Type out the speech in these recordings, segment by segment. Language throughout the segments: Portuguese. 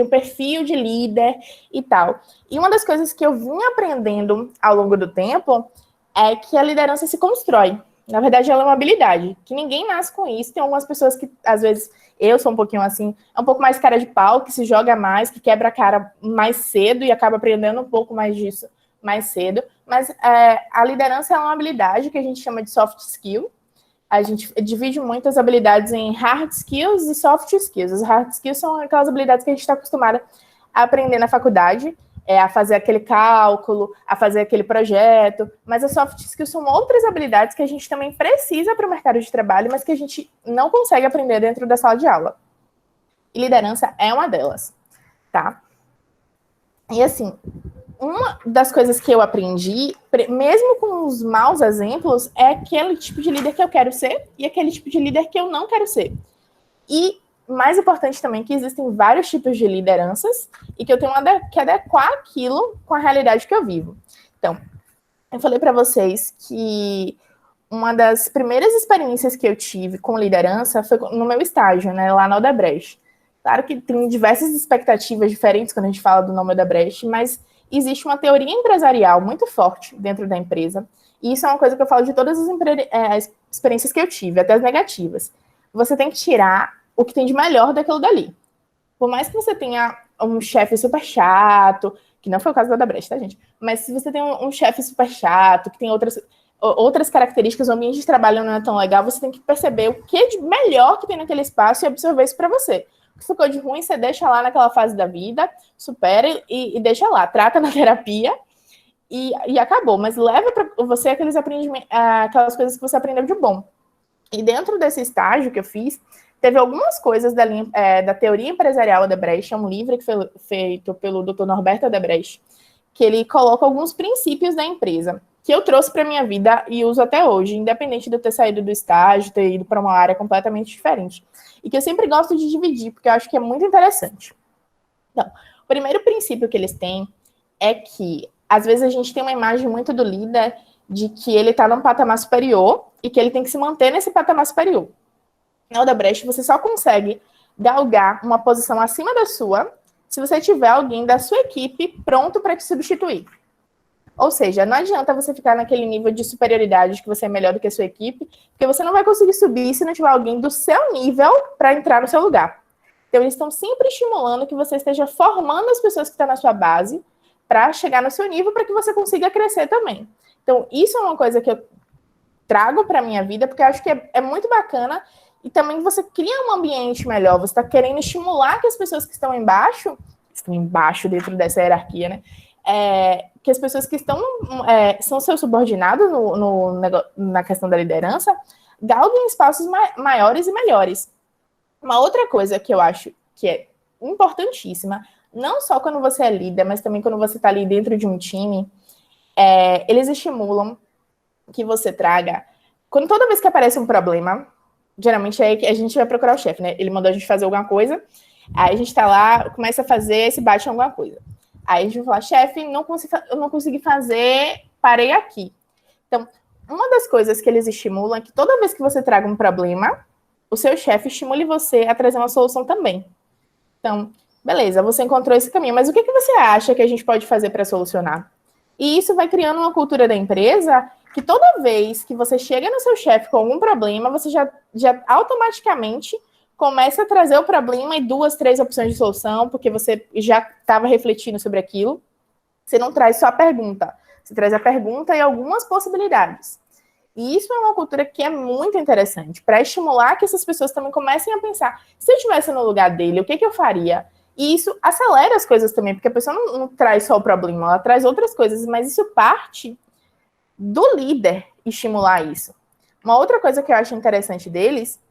um perfil de líder e tal. E uma das coisas que eu vim aprendendo ao longo do tempo é que a liderança se constrói. Na verdade, ela é uma habilidade, que ninguém nasce com isso. Tem algumas pessoas que, às vezes, eu sou um pouquinho assim, é um pouco mais cara de pau, que se joga mais, que quebra a cara mais cedo e acaba aprendendo um pouco mais disso mais cedo. Mas a liderança é uma habilidade que a gente chama de soft skill. A gente divide muito as habilidades em hard skills e soft skills. As hard skills são aquelas habilidades que a gente está acostumada a aprender na faculdade, a fazer aquele cálculo, a fazer aquele projeto, mas as soft skills são outras habilidades que a gente também precisa para o mercado de trabalho, mas que a gente não consegue aprender dentro da sala de aula. E liderança é uma delas, tá? E assim, uma das coisas que eu aprendi, mesmo com os maus exemplos, é aquele tipo de líder que eu quero ser e aquele tipo de líder que eu não quero ser. E mais importante também que existem vários tipos de lideranças e que eu tenho que adequar aquilo com a realidade que eu vivo. Então, eu falei para vocês que uma das primeiras experiências que eu tive com liderança foi no meu estágio, né, lá na Odebrecht. Claro que tem diversas expectativas diferentes quando a gente fala do nome Odebrecht, mas existe uma teoria empresarial muito forte dentro da empresa, e isso é uma coisa que eu falo de todas as experiências que eu tive, até as negativas. Você tem que tirar o que tem de melhor daquilo dali. Por mais que você tenha um chefe super chato, que não foi o caso da Odebrecht, tá, gente? Mas se você tem um chefe super chato, que tem outras características, o ambiente de trabalho não é tão legal, você tem que perceber o que de melhor que tem naquele espaço e absorver isso para você. O que ficou de ruim, você deixa lá naquela fase da vida, supera e deixa lá, trata na terapia e acabou. Mas leva para você aquelas coisas que você aprendeu de bom. E dentro desse estágio que eu fiz, teve algumas coisas da teoria empresarial Odebrecht, é um livro que foi feito pelo Dr. Norberto Odebrecht, que ele coloca alguns princípios da empresa, que eu trouxe para a minha vida e uso até hoje, independente de eu ter saído do estágio, ter ido para uma área completamente diferente. E que eu sempre gosto de dividir, porque eu acho que é muito interessante. Então, o primeiro princípio que eles têm é que, às vezes, a gente tem uma imagem muito do líder de que ele está num patamar superior e que ele tem que se manter nesse patamar superior. Na Odebrecht, você só consegue galgar uma posição acima da sua se você tiver alguém da sua equipe pronto para te substituir. Ou seja, não adianta você ficar naquele nível de superioridade que você é melhor do que a sua equipe, porque você não vai conseguir subir se não tiver alguém do seu nível para entrar no seu lugar. Então, eles estão sempre estimulando que você esteja formando as pessoas que estão na sua base para chegar no seu nível, para que você consiga crescer também. Então, isso é uma coisa que eu trago para a minha vida, porque eu acho que é muito bacana e também você cria um ambiente melhor, você está querendo estimular que as pessoas que estão embaixo dentro dessa hierarquia, né? Que as pessoas que são seus subordinados na questão da liderança galguem espaços maiores e melhores. Uma outra coisa que eu acho que é importantíssima, não só quando você é líder, mas também quando você está ali dentro de um time, eles estimulam que você traga... Toda vez que aparece um problema, geralmente é que a gente vai procurar o chefe, né? Ele mandou a gente fazer alguma coisa, aí a gente tá lá, começa a fazer, se bate em alguma coisa. Aí a gente vai falar, chefe, eu não consegui fazer, parei aqui. Então, uma das coisas que eles estimulam é que toda vez que você traga um problema, o seu chefe estimule você a trazer uma solução também. Então, beleza, você encontrou esse caminho, mas o que você acha que a gente pode fazer para solucionar? E isso vai criando uma cultura da empresa que toda vez que você chega no seu chefe com algum problema, você já automaticamente começa a trazer o problema e 2, 3 opções de solução, porque você já estava refletindo sobre aquilo. Você não traz só a pergunta, você traz a pergunta e algumas possibilidades. E isso é uma cultura que é muito interessante, para estimular que essas pessoas também comecem a pensar, se eu estivesse no lugar dele, o que eu faria? E isso acelera as coisas também, porque a pessoa não traz só o problema, ela traz outras coisas, mas isso parte do líder estimular isso. Uma outra coisa que eu acho interessante deles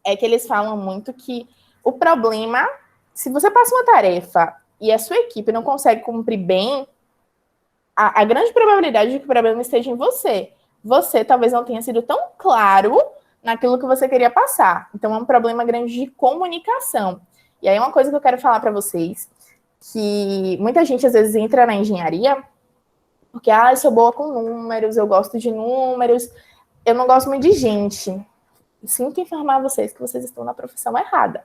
é que eles falam muito que o problema, se você passa uma tarefa e a sua equipe não consegue cumprir bem, a grande probabilidade de que o problema esteja em você. Você talvez não tenha sido tão claro naquilo que você queria passar. Então, é um problema grande de comunicação. E aí, uma coisa que eu quero falar para vocês, que muita gente, às vezes, entra na engenharia porque, eu sou boa com números, eu gosto de números, eu não gosto muito de gente. Sinto informar vocês que vocês estão na profissão errada.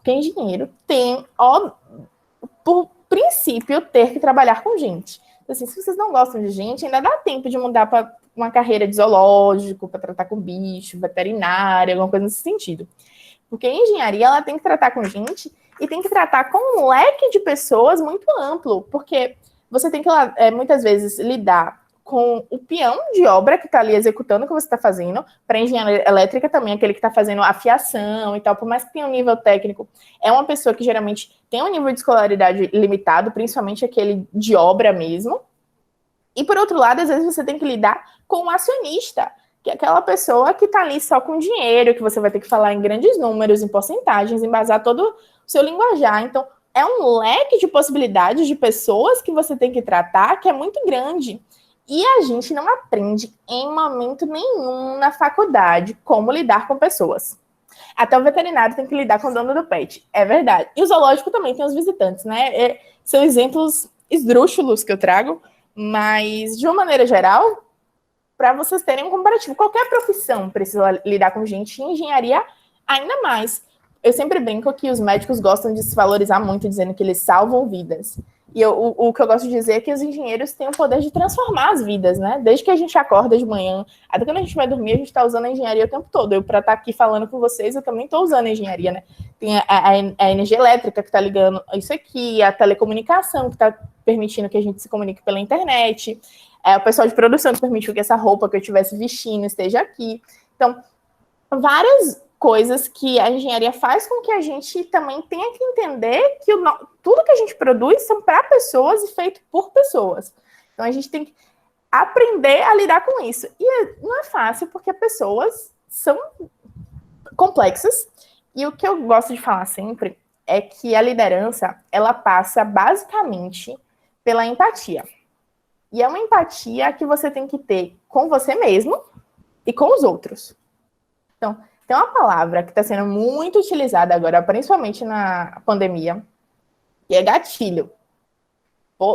Porque engenheiro tem, ó, por princípio, ter que trabalhar com gente. Então, assim, se vocês não gostam de gente, ainda dá tempo de mudar para uma carreira de zoológico, para tratar com bicho, veterinária, alguma coisa nesse sentido. Porque a engenharia, ela tem que tratar com gente e tem que tratar com um leque de pessoas muito amplo, porque você tem que, muitas vezes, lidar com o peão de obra que está ali executando o que você está fazendo. Para engenharia elétrica também, aquele que está fazendo a fiação e tal, por mais que tenha um nível técnico, é uma pessoa que geralmente tem um nível de escolaridade limitado, principalmente aquele de obra mesmo. E por outro lado, às vezes você tem que lidar com o acionista, que é aquela pessoa que está ali só com dinheiro, que você vai ter que falar em grandes números, em porcentagens, embasar todo o seu linguajar. Então, é um leque de possibilidades de pessoas que você tem que tratar que é muito grande. E a gente não aprende em momento nenhum na faculdade como lidar com pessoas. Até o veterinário tem que lidar com o dono do pet. É verdade. E o zoológico também tem os visitantes, né? São exemplos esdrúxulos que eu trago, mas, de uma maneira geral, para vocês terem um comparativo, qualquer profissão precisa lidar com gente, e engenharia ainda mais. Eu sempre brinco que os médicos gostam de se valorizar muito, dizendo que eles salvam vidas. E o que eu gosto de dizer é que os engenheiros têm o poder de transformar as vidas, né? Desde que a gente acorda de manhã, até quando a gente vai dormir, a gente está usando a engenharia o tempo todo. Eu, para estar aqui falando com vocês, eu também estou usando a engenharia, né? Tem a energia elétrica que está ligando isso aqui, a telecomunicação que está permitindo que a gente se comunique pela internet, o pessoal de produção que permitiu que essa roupa que eu estivesse vestindo esteja aqui. Então, várias coisas que a engenharia faz com que a gente também tenha que entender que tudo que a gente produz são para pessoas e feito por pessoas. Então, a gente tem que aprender a lidar com isso. E não é fácil, porque pessoas são complexas. E o que eu gosto de falar sempre é que a liderança, ela passa basicamente pela empatia. E é uma empatia que você tem que ter com você mesmo e com os outros. Então, tem uma palavra que está sendo muito utilizada agora, principalmente na pandemia, que é gatilho.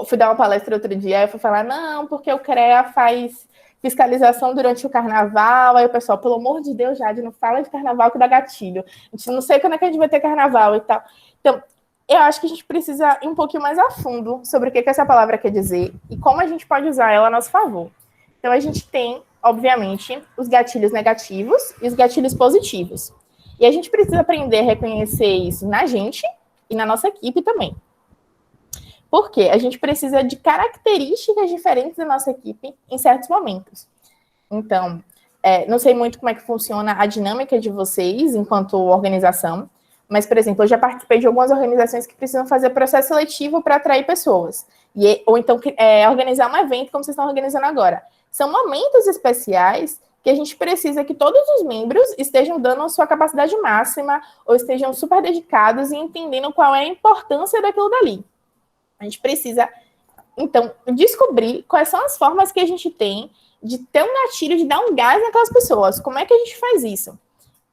Fui dar uma palestra outro dia, eu fui falar, não, porque o CREA faz fiscalização durante o carnaval, aí o pessoal, pelo amor de Deus, Jade, não fala de carnaval que dá gatilho. A gente não sei quando é que a gente vai ter carnaval e tal. Então, eu acho que a gente precisa ir um pouquinho mais a fundo sobre o que essa palavra quer dizer e como a gente pode usar ela a nosso favor. Então, a gente tem, obviamente, os gatilhos negativos e os gatilhos positivos. E a gente precisa aprender a reconhecer isso na gente e na nossa equipe também. Por quê? A gente precisa de características diferentes da nossa equipe em certos momentos. Então, não sei muito como é que funciona a dinâmica de vocês enquanto organização, mas, por exemplo, eu já participei de algumas organizações que precisam fazer processo seletivo para atrair pessoas. Ou então organizar um evento como vocês estão organizando agora. São momentos especiais que a gente precisa que todos os membros estejam dando a sua capacidade máxima ou estejam super dedicados e entendendo qual é a importância daquilo dali. A gente precisa, então, descobrir quais são as formas que a gente tem de ter um gatilho, de dar um gás naquelas pessoas. Como é que a gente faz isso?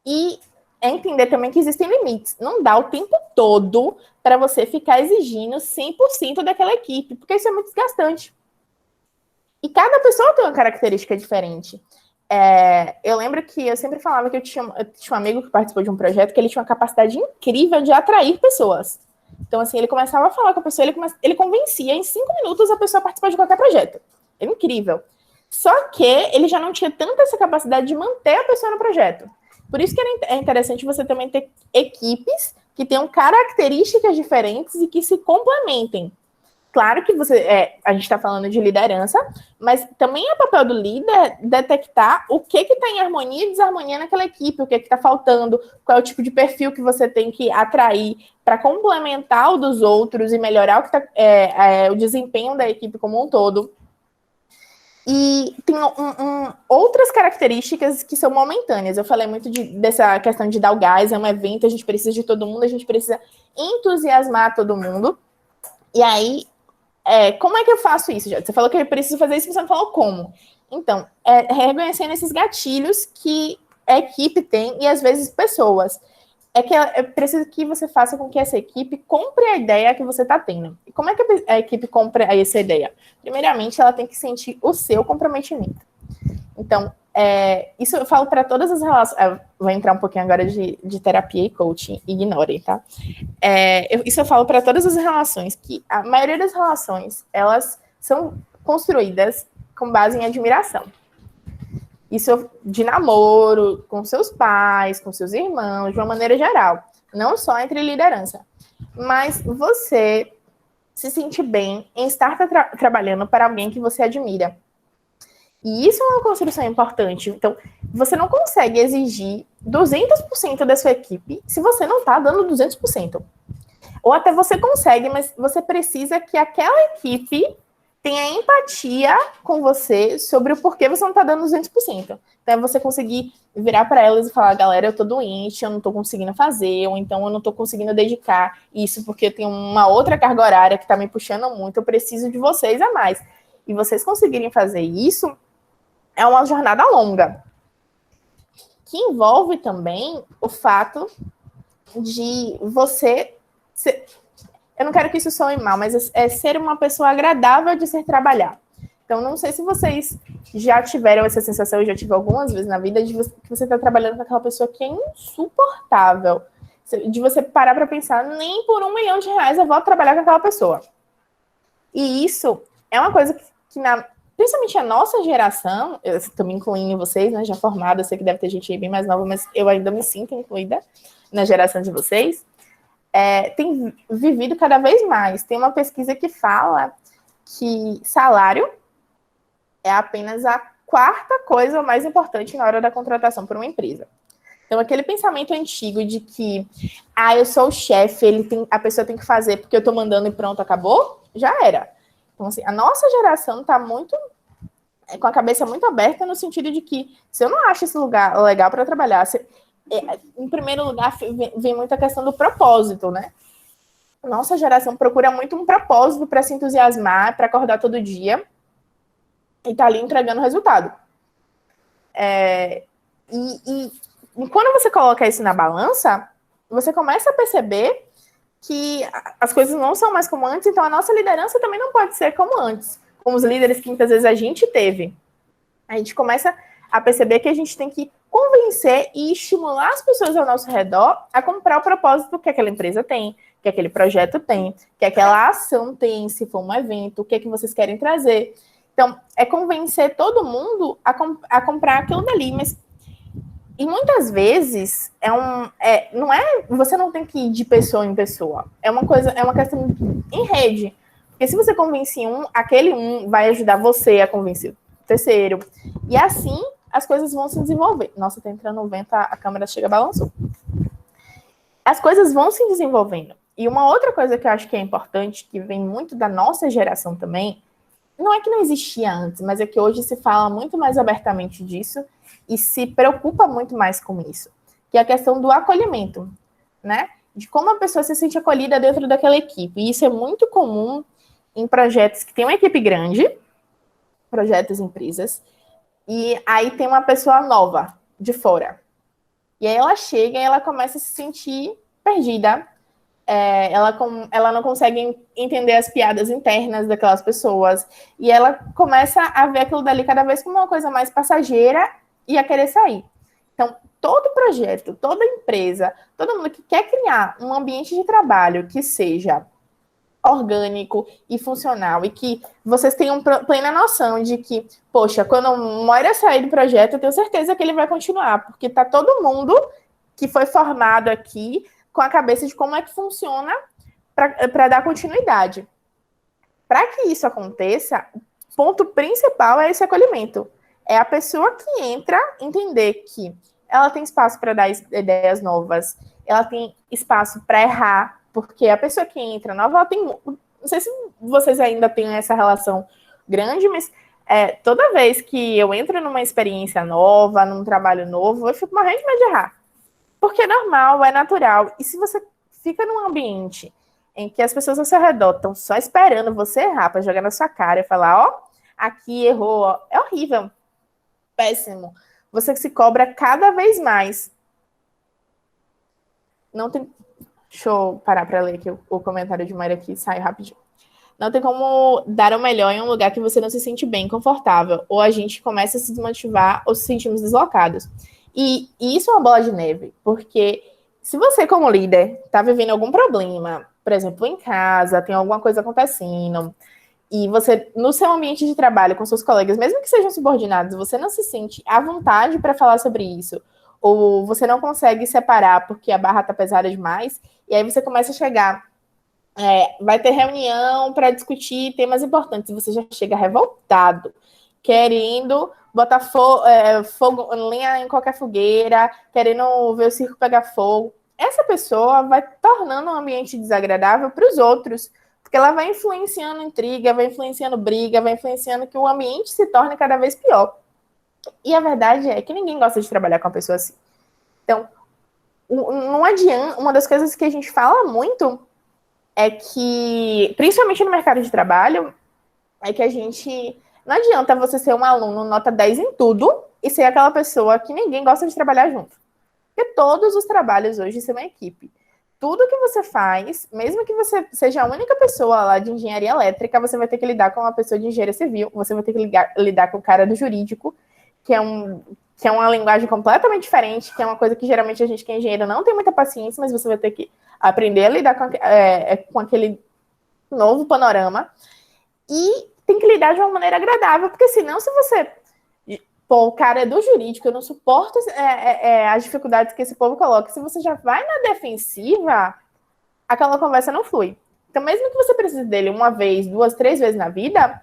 E entender também que existem limites. Não dá o tempo todo para você ficar exigindo 100% daquela equipe, porque isso é muito desgastante. E cada pessoa tem uma característica diferente. Eu lembro que eu sempre falava que eu tinha um amigo que participou de um projeto que ele tinha uma capacidade incrível de atrair pessoas. Então, assim, ele começava a falar com a pessoa, ele convencia em 5 minutos a pessoa a participar de qualquer projeto. É incrível. Só que ele já não tinha tanta essa capacidade de manter a pessoa no projeto. Por isso que é interessante você também ter equipes que tenham características diferentes e que se complementem. Claro que a gente está falando de liderança, mas também é papel do líder detectar o que está em harmonia e desarmonia naquela equipe, o que está faltando, qual é o tipo de perfil que você tem que atrair para complementar o dos outros e melhorar o desempenho da equipe como um todo. E tem outras características que são momentâneas. Eu falei muito dessa questão de dar o gás, é um evento, a gente precisa de todo mundo, a gente precisa entusiasmar todo mundo. E aí, como é que eu faço isso, Jade? Você falou que eu preciso fazer isso, você não falou como. Então, reconhecendo esses gatilhos que a equipe tem e, às vezes, pessoas. É preciso que você faça com que essa equipe compre a ideia que você está tendo. E como é que a equipe compra essa ideia? Primeiramente, ela tem que sentir o seu comprometimento. Então, Isso eu falo para todas as relações. Vou entrar um pouquinho agora de terapia e coaching, ignorem, tá? Isso eu falo para todas as relações, que a maioria das relações, elas são construídas com base em admiração. Isso de namoro, com seus pais, com seus irmãos, de uma maneira geral. Não só entre liderança. Mas você se sente bem em estar trabalhando para alguém que você admira. E isso é uma construção importante. Então, você não consegue exigir 200% da sua equipe se você não está dando 200%. Ou até você consegue, mas você precisa que aquela equipe tenha empatia com você sobre o porquê você não está dando 200%. Então, é você conseguir virar para elas e falar, galera, eu tô doente, eu não tô conseguindo fazer, ou então eu não tô conseguindo dedicar isso porque eu tenho uma outra carga horária que tá me puxando muito, eu preciso de vocês a mais. E vocês conseguirem fazer isso, é uma jornada longa, que envolve também o fato de você ser, eu não quero que isso soe mal, mas é ser uma pessoa agradável de ser trabalhar. Então, não sei se vocês já tiveram essa sensação, eu já tive algumas vezes na vida, de que você está trabalhando com aquela pessoa que é insuportável. De você parar para pensar, nem por R$1 milhão eu vou trabalhar com aquela pessoa. E isso é uma coisa que principalmente a nossa geração, eu estou me incluindo em vocês, né, já formada, eu sei que deve ter gente aí bem mais nova, mas eu ainda me sinto incluída na geração de vocês, tem vivido cada vez mais. Tem uma pesquisa que fala que salário é apenas a quarta coisa mais importante na hora da contratação por uma empresa. Então, aquele pensamento antigo de que, eu sou o chefe, a pessoa tem que fazer porque eu estou mandando e pronto, acabou, já era. Então, assim, a nossa geração está muito com a cabeça muito aberta no sentido de que, se eu não acho esse lugar legal para trabalhar, em primeiro lugar, vem muito a questão do propósito, né? Nossa geração procura muito um propósito para se entusiasmar, para acordar todo dia e tá ali entregando resultado. E quando você coloca isso na balança, você começa a perceber que as coisas não são mais como antes, então a nossa liderança também não pode ser como antes, como os líderes que muitas vezes a gente teve. A gente começa a perceber que a gente tem que convencer e estimular as pessoas ao nosso redor a comprar o propósito que aquela empresa tem, que aquele projeto tem, que aquela ação tem, se for um evento, o que é que vocês querem trazer. Então, é convencer todo mundo a comprar aquilo dali, mas e muitas vezes não é, você não tem que ir de pessoa em pessoa. É uma questão em rede. Porque se você convence aquele vai ajudar você a convencer o terceiro. E assim as coisas vão se desenvolver. Nossa, tá entrando no vento, a câmera chega, balançou. As coisas vão se desenvolvendo. E uma outra coisa que eu acho que é importante, que vem muito da nossa geração também, não é que não existia antes, mas é que hoje se fala muito mais abertamente disso e se preocupa muito mais com isso, que é a questão do acolhimento, né? De como a pessoa se sente acolhida dentro daquela equipe. E isso é muito comum em projetos que tem uma equipe grande, projetos, empresas, e aí tem uma pessoa nova, de fora. E aí ela chega e ela começa a se sentir perdida. Ela não consegue entender as piadas internas daquelas pessoas. E ela começa a ver aquilo dali cada vez como uma coisa mais passageira e a querer sair. Então, todo projeto, toda empresa, todo mundo que quer criar um ambiente de trabalho que seja orgânico e funcional, e que vocês tenham plena noção de que, poxa, quando o Moira sair do projeto, eu tenho certeza que ele vai continuar, porque tá todo mundo que foi formado aqui com a cabeça de como é que funciona para dar continuidade. Para que isso aconteça, o ponto principal é esse acolhimento. É a pessoa que entra entender que ela tem espaço para dar ideias novas, ela tem espaço para errar, porque a pessoa que entra nova, ela tem... Não sei se vocês ainda têm essa relação grande, mas toda vez que eu entro numa experiência nova, num trabalho novo, eu fico morrendo de medo de errar. Porque é normal, é natural. E se você fica num ambiente em que as pessoas ao seu redor estão só esperando você errar para jogar na sua cara e falar, aqui errou, é horrível, péssimo. Você se cobra cada vez mais. Não tem... Deixa eu parar para ler aqui o comentário de Maria aqui, sai rapidinho. Não tem como dar o melhor em um lugar que você não se sente bem, confortável. Ou a gente começa a se desmotivar ou se sentimos deslocados. E isso é uma bola de neve, porque se você, como líder, está vivendo algum problema, por exemplo, em casa, tem alguma coisa acontecendo, e você, no seu ambiente de trabalho, com seus colegas, mesmo que sejam subordinados, você não se sente à vontade para falar sobre isso, ou você não consegue separar porque a barra está pesada demais, e aí você começa a chegar, vai ter reunião para discutir temas importantes, e você já chega revoltado, querendo botar fogo, lenha em qualquer fogueira, querendo ver o circo pegar fogo. Essa pessoa vai tornando um ambiente desagradável para os outros, porque ela vai influenciando intriga, vai influenciando briga, vai influenciando que o ambiente se torne cada vez pior. E a verdade é que ninguém gosta de trabalhar com uma pessoa assim. Então, não adianta. Uma das coisas que a gente fala muito é que, principalmente no mercado de trabalho, é que a gente. Não adianta você ser um aluno nota 10 em tudo e ser aquela pessoa que ninguém gosta de trabalhar junto. Porque todos os trabalhos hoje são uma equipe. Tudo que você faz, mesmo que você seja a única pessoa lá de engenharia elétrica, você vai ter que lidar com uma pessoa de engenharia civil, você vai ter que lidar com o cara do jurídico, que é uma linguagem completamente diferente, que é uma coisa que geralmente a gente que é engenheiro não tem muita paciência, mas você vai ter que aprender a lidar com aquele novo panorama. E tem que lidar de uma maneira agradável, porque senão, se você. Pô, o cara é do jurídico, eu não suporto as dificuldades que esse povo coloca. Se você já vai na defensiva, aquela conversa não flui. Então, mesmo que você precise dele uma vez, duas, três vezes na vida,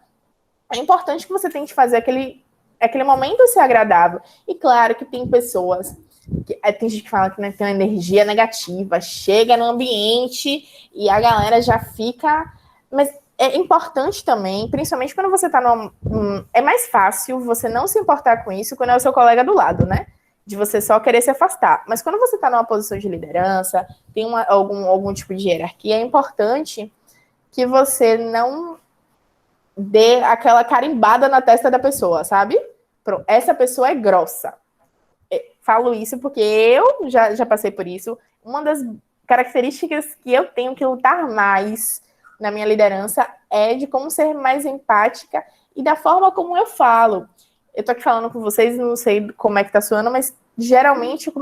é importante que você tente fazer aquele momento ser agradável. E claro que tem pessoas, tem gente que fala que tem uma energia negativa, chega no ambiente e a galera já fica. Mas é importante também, principalmente quando você está é mais fácil você não se importar com isso quando é o seu colega do lado, né? De você só querer se afastar. Mas quando você está numa posição de liderança, tem algum tipo de hierarquia, é importante que você não dê aquela carimbada na testa da pessoa, sabe? Essa pessoa é grossa. Falo isso porque eu já passei por isso. Uma das características que eu tenho que lutar mais na minha liderança é de como ser mais empática e da forma como eu falo. Eu tô aqui falando com vocês, não sei como é que tá soando, mas geralmente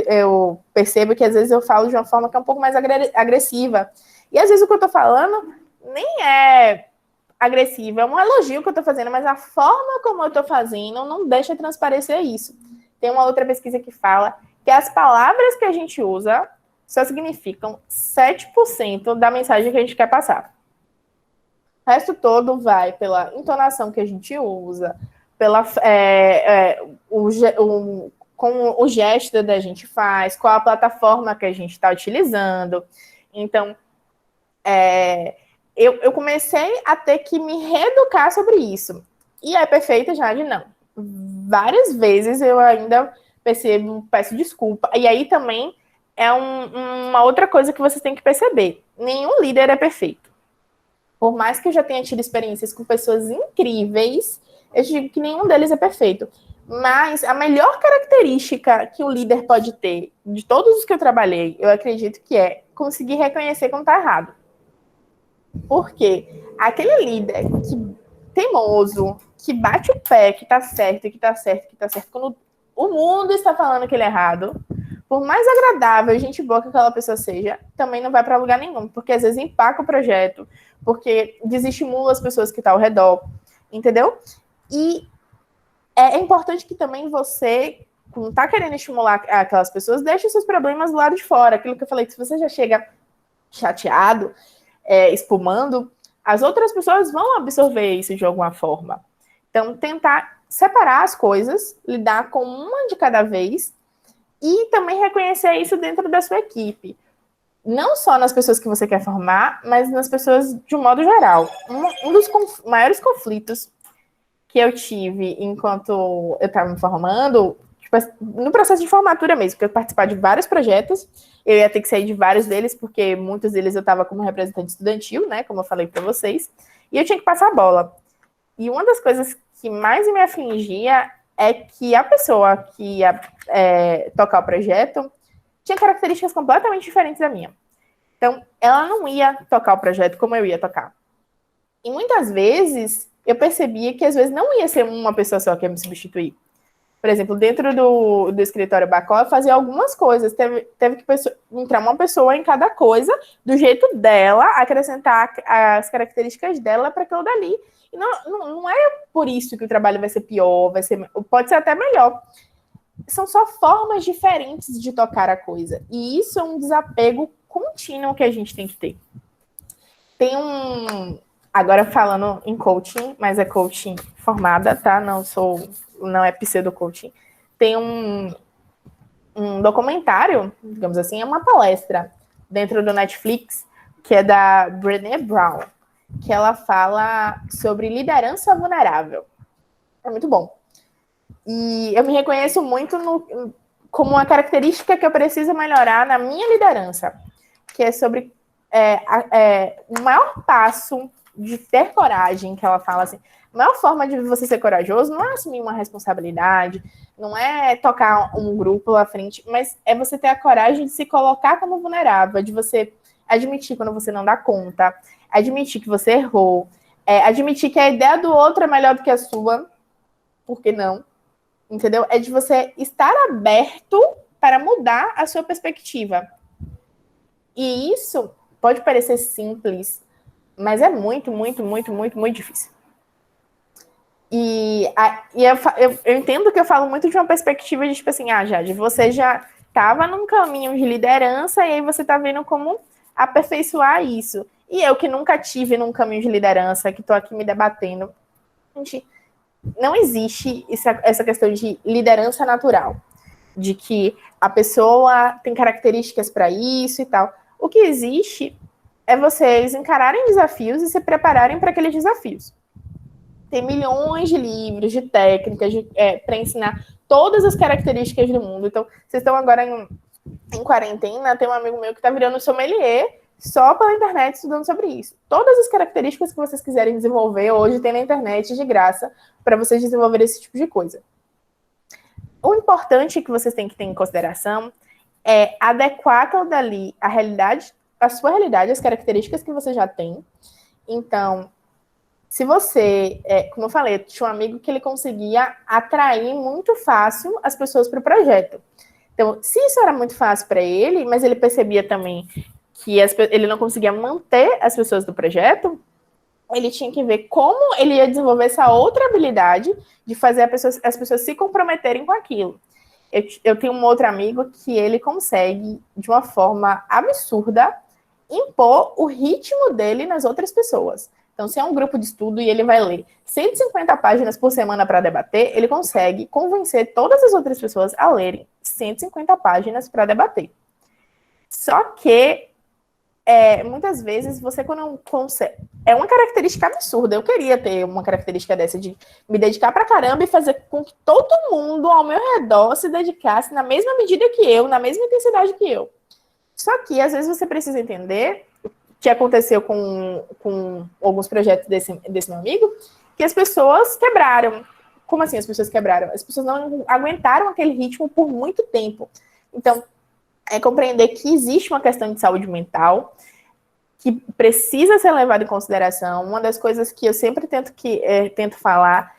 eu percebo que às vezes eu falo de uma forma que é um pouco mais agressiva. E às vezes o que eu tô falando nem é agressiva, é um elogio que eu tô fazendo, mas a forma como eu tô fazendo não deixa transparecer isso. Tem uma outra pesquisa que fala que as palavras que a gente usa só significam 7% da mensagem que a gente quer passar. O resto todo vai pela entonação que a gente usa, com o gesto que a gente faz, qual a plataforma que a gente está utilizando. Então, eu comecei a ter que me reeducar sobre isso. E é perfeita, Jade? Não. Várias vezes eu ainda peço desculpa. E aí também é uma outra coisa que você tem que perceber. Nenhum líder é perfeito. Por mais que eu já tenha tido experiências com pessoas incríveis, eu digo que nenhum deles é perfeito. Mas a melhor característica que o líder pode ter, de todos os que eu trabalhei, eu acredito que é conseguir reconhecer quando está errado. Porque aquele líder teimoso, que bate o pé, que tá certo, quando o mundo está falando que ele é errado, por mais agradável e gente boa que aquela pessoa seja, também não vai para lugar nenhum, porque às vezes empaca o projeto, porque desestimula as pessoas que estão ao redor, entendeu? E é importante que também você, quando tá querendo estimular aquelas pessoas, deixe os seus problemas do lado de fora. Aquilo que eu falei, que se você já chega chateado, espumando, as outras pessoas vão absorver isso de alguma forma. Então, tentar separar as coisas, lidar com uma de cada vez e também reconhecer isso dentro da sua equipe. Não só nas pessoas que você quer formar, mas nas pessoas de um modo geral. Um dos maiores conflitos que eu tive enquanto eu estava me formando, tipo, no processo de formatura mesmo, porque eu participar de vários projetos, eu ia ter que sair de vários deles, porque muitos deles eu estava como representante estudantil, né, como eu falei para vocês, e eu tinha que passar a bola. E uma das coisas que mais me afligia é que a pessoa que ia tocar o projeto tinha características completamente diferentes da minha. Então, ela não ia tocar o projeto como eu ia tocar. E muitas vezes eu percebia que às vezes não ia ser uma pessoa só que ia me substituir. Por exemplo, dentro do escritório Bacó, eu fazia algumas coisas. Teve que entrar uma pessoa em cada coisa, do jeito dela, acrescentar as características dela para aquilo dali. E não é por isso que o trabalho vai ser pior, pode ser até melhor. São só formas diferentes de tocar a coisa. E isso é um desapego contínuo que a gente tem que ter. Tem agora falando em coaching, mas é coaching formada, tá? Não é pseudo-coaching. Tem um documentário, digamos assim, é uma palestra dentro do Netflix, que é da Brené Brown, que ela fala sobre liderança vulnerável. É muito bom. E eu me reconheço muito como uma característica que eu preciso melhorar na minha liderança, que é sobre o maior passo de ter coragem, que ela fala assim, a maior forma de você ser corajoso não é assumir uma responsabilidade, não é tocar um grupo à frente, mas é você ter a coragem de se colocar como vulnerável, de você admitir quando você não dá conta, admitir que você errou, admitir que a ideia do outro é melhor do que a sua, por que não? Entendeu? É de você estar aberto para mudar a sua perspectiva. E isso pode parecer simples, mas é muito, muito, muito, muito, muito difícil. E eu entendo que eu falo muito de uma perspectiva de, tipo assim, Jade, você já estava num caminho de liderança e aí você está vendo como aperfeiçoar isso. E eu que nunca tive num caminho de liderança, que estou aqui me debatendo. Gente, não existe essa questão de liderança natural, de que a pessoa tem características para isso e tal. O que existe é vocês encararem desafios e se prepararem para aqueles desafios. Tem milhões de livros, de técnicas para ensinar todas as características do mundo. Então, vocês estão agora em quarentena, tem um amigo meu que está virando sommelier só pela internet estudando sobre isso. Todas as características que vocês quiserem desenvolver, hoje tem na internet de graça para vocês desenvolverem esse tipo de coisa. O importante que vocês têm que ter em consideração é adequar aquilo dali à realidade, à sua realidade, as características que você já tem. Então, se você, como eu falei, eu tinha um amigo que ele conseguia atrair muito fácil as pessoas para o projeto. Então, se isso era muito fácil para ele, mas ele percebia também que ele não conseguia manter as pessoas do projeto, ele tinha que ver como ele ia desenvolver essa outra habilidade de fazer as pessoas se comprometerem com aquilo. Eu tenho um outro amigo que ele consegue, de uma forma absurda, impor o ritmo dele nas outras pessoas. Então, se é um grupo de estudo e ele vai ler 150 páginas por semana para debater, ele consegue convencer todas as outras pessoas a lerem 150 páginas para debater. Só que muitas vezes você quando consegue... É uma característica absurda. Eu queria ter uma característica dessa de me dedicar pra caramba e fazer com que todo mundo ao meu redor se dedicasse na mesma medida que eu, na mesma intensidade que eu. Só que às vezes você precisa entender que aconteceu com alguns projetos desse meu amigo, que as pessoas quebraram. Como assim as pessoas quebraram? As pessoas não aguentaram aquele ritmo por muito tempo. Então, compreender que existe uma questão de saúde mental que precisa ser levada em consideração. Uma das coisas que eu sempre tento falar,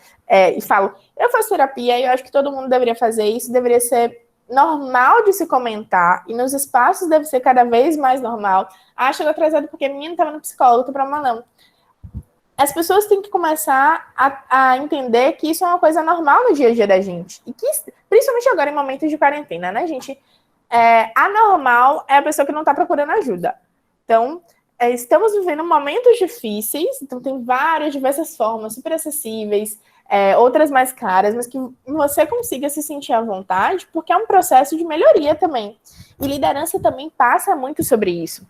e falo, eu faço terapia e eu acho que todo mundo deveria fazer isso, deveria ser normal de se comentar, e nos espaços deve ser cada vez mais normal. Chegou atrasado porque a menina estava no psicólogo, tô pra uma não. As pessoas têm que começar a entender que isso é uma coisa normal no dia a dia da gente. E que, principalmente agora em momentos de quarentena, né, gente? Anormal é a pessoa que não está procurando ajuda. Então, estamos vivendo momentos difíceis, então tem diversas formas, super acessíveis, outras mais caras, mas que você consiga se sentir à vontade, porque é um processo de melhoria também. E liderança também passa muito sobre isso.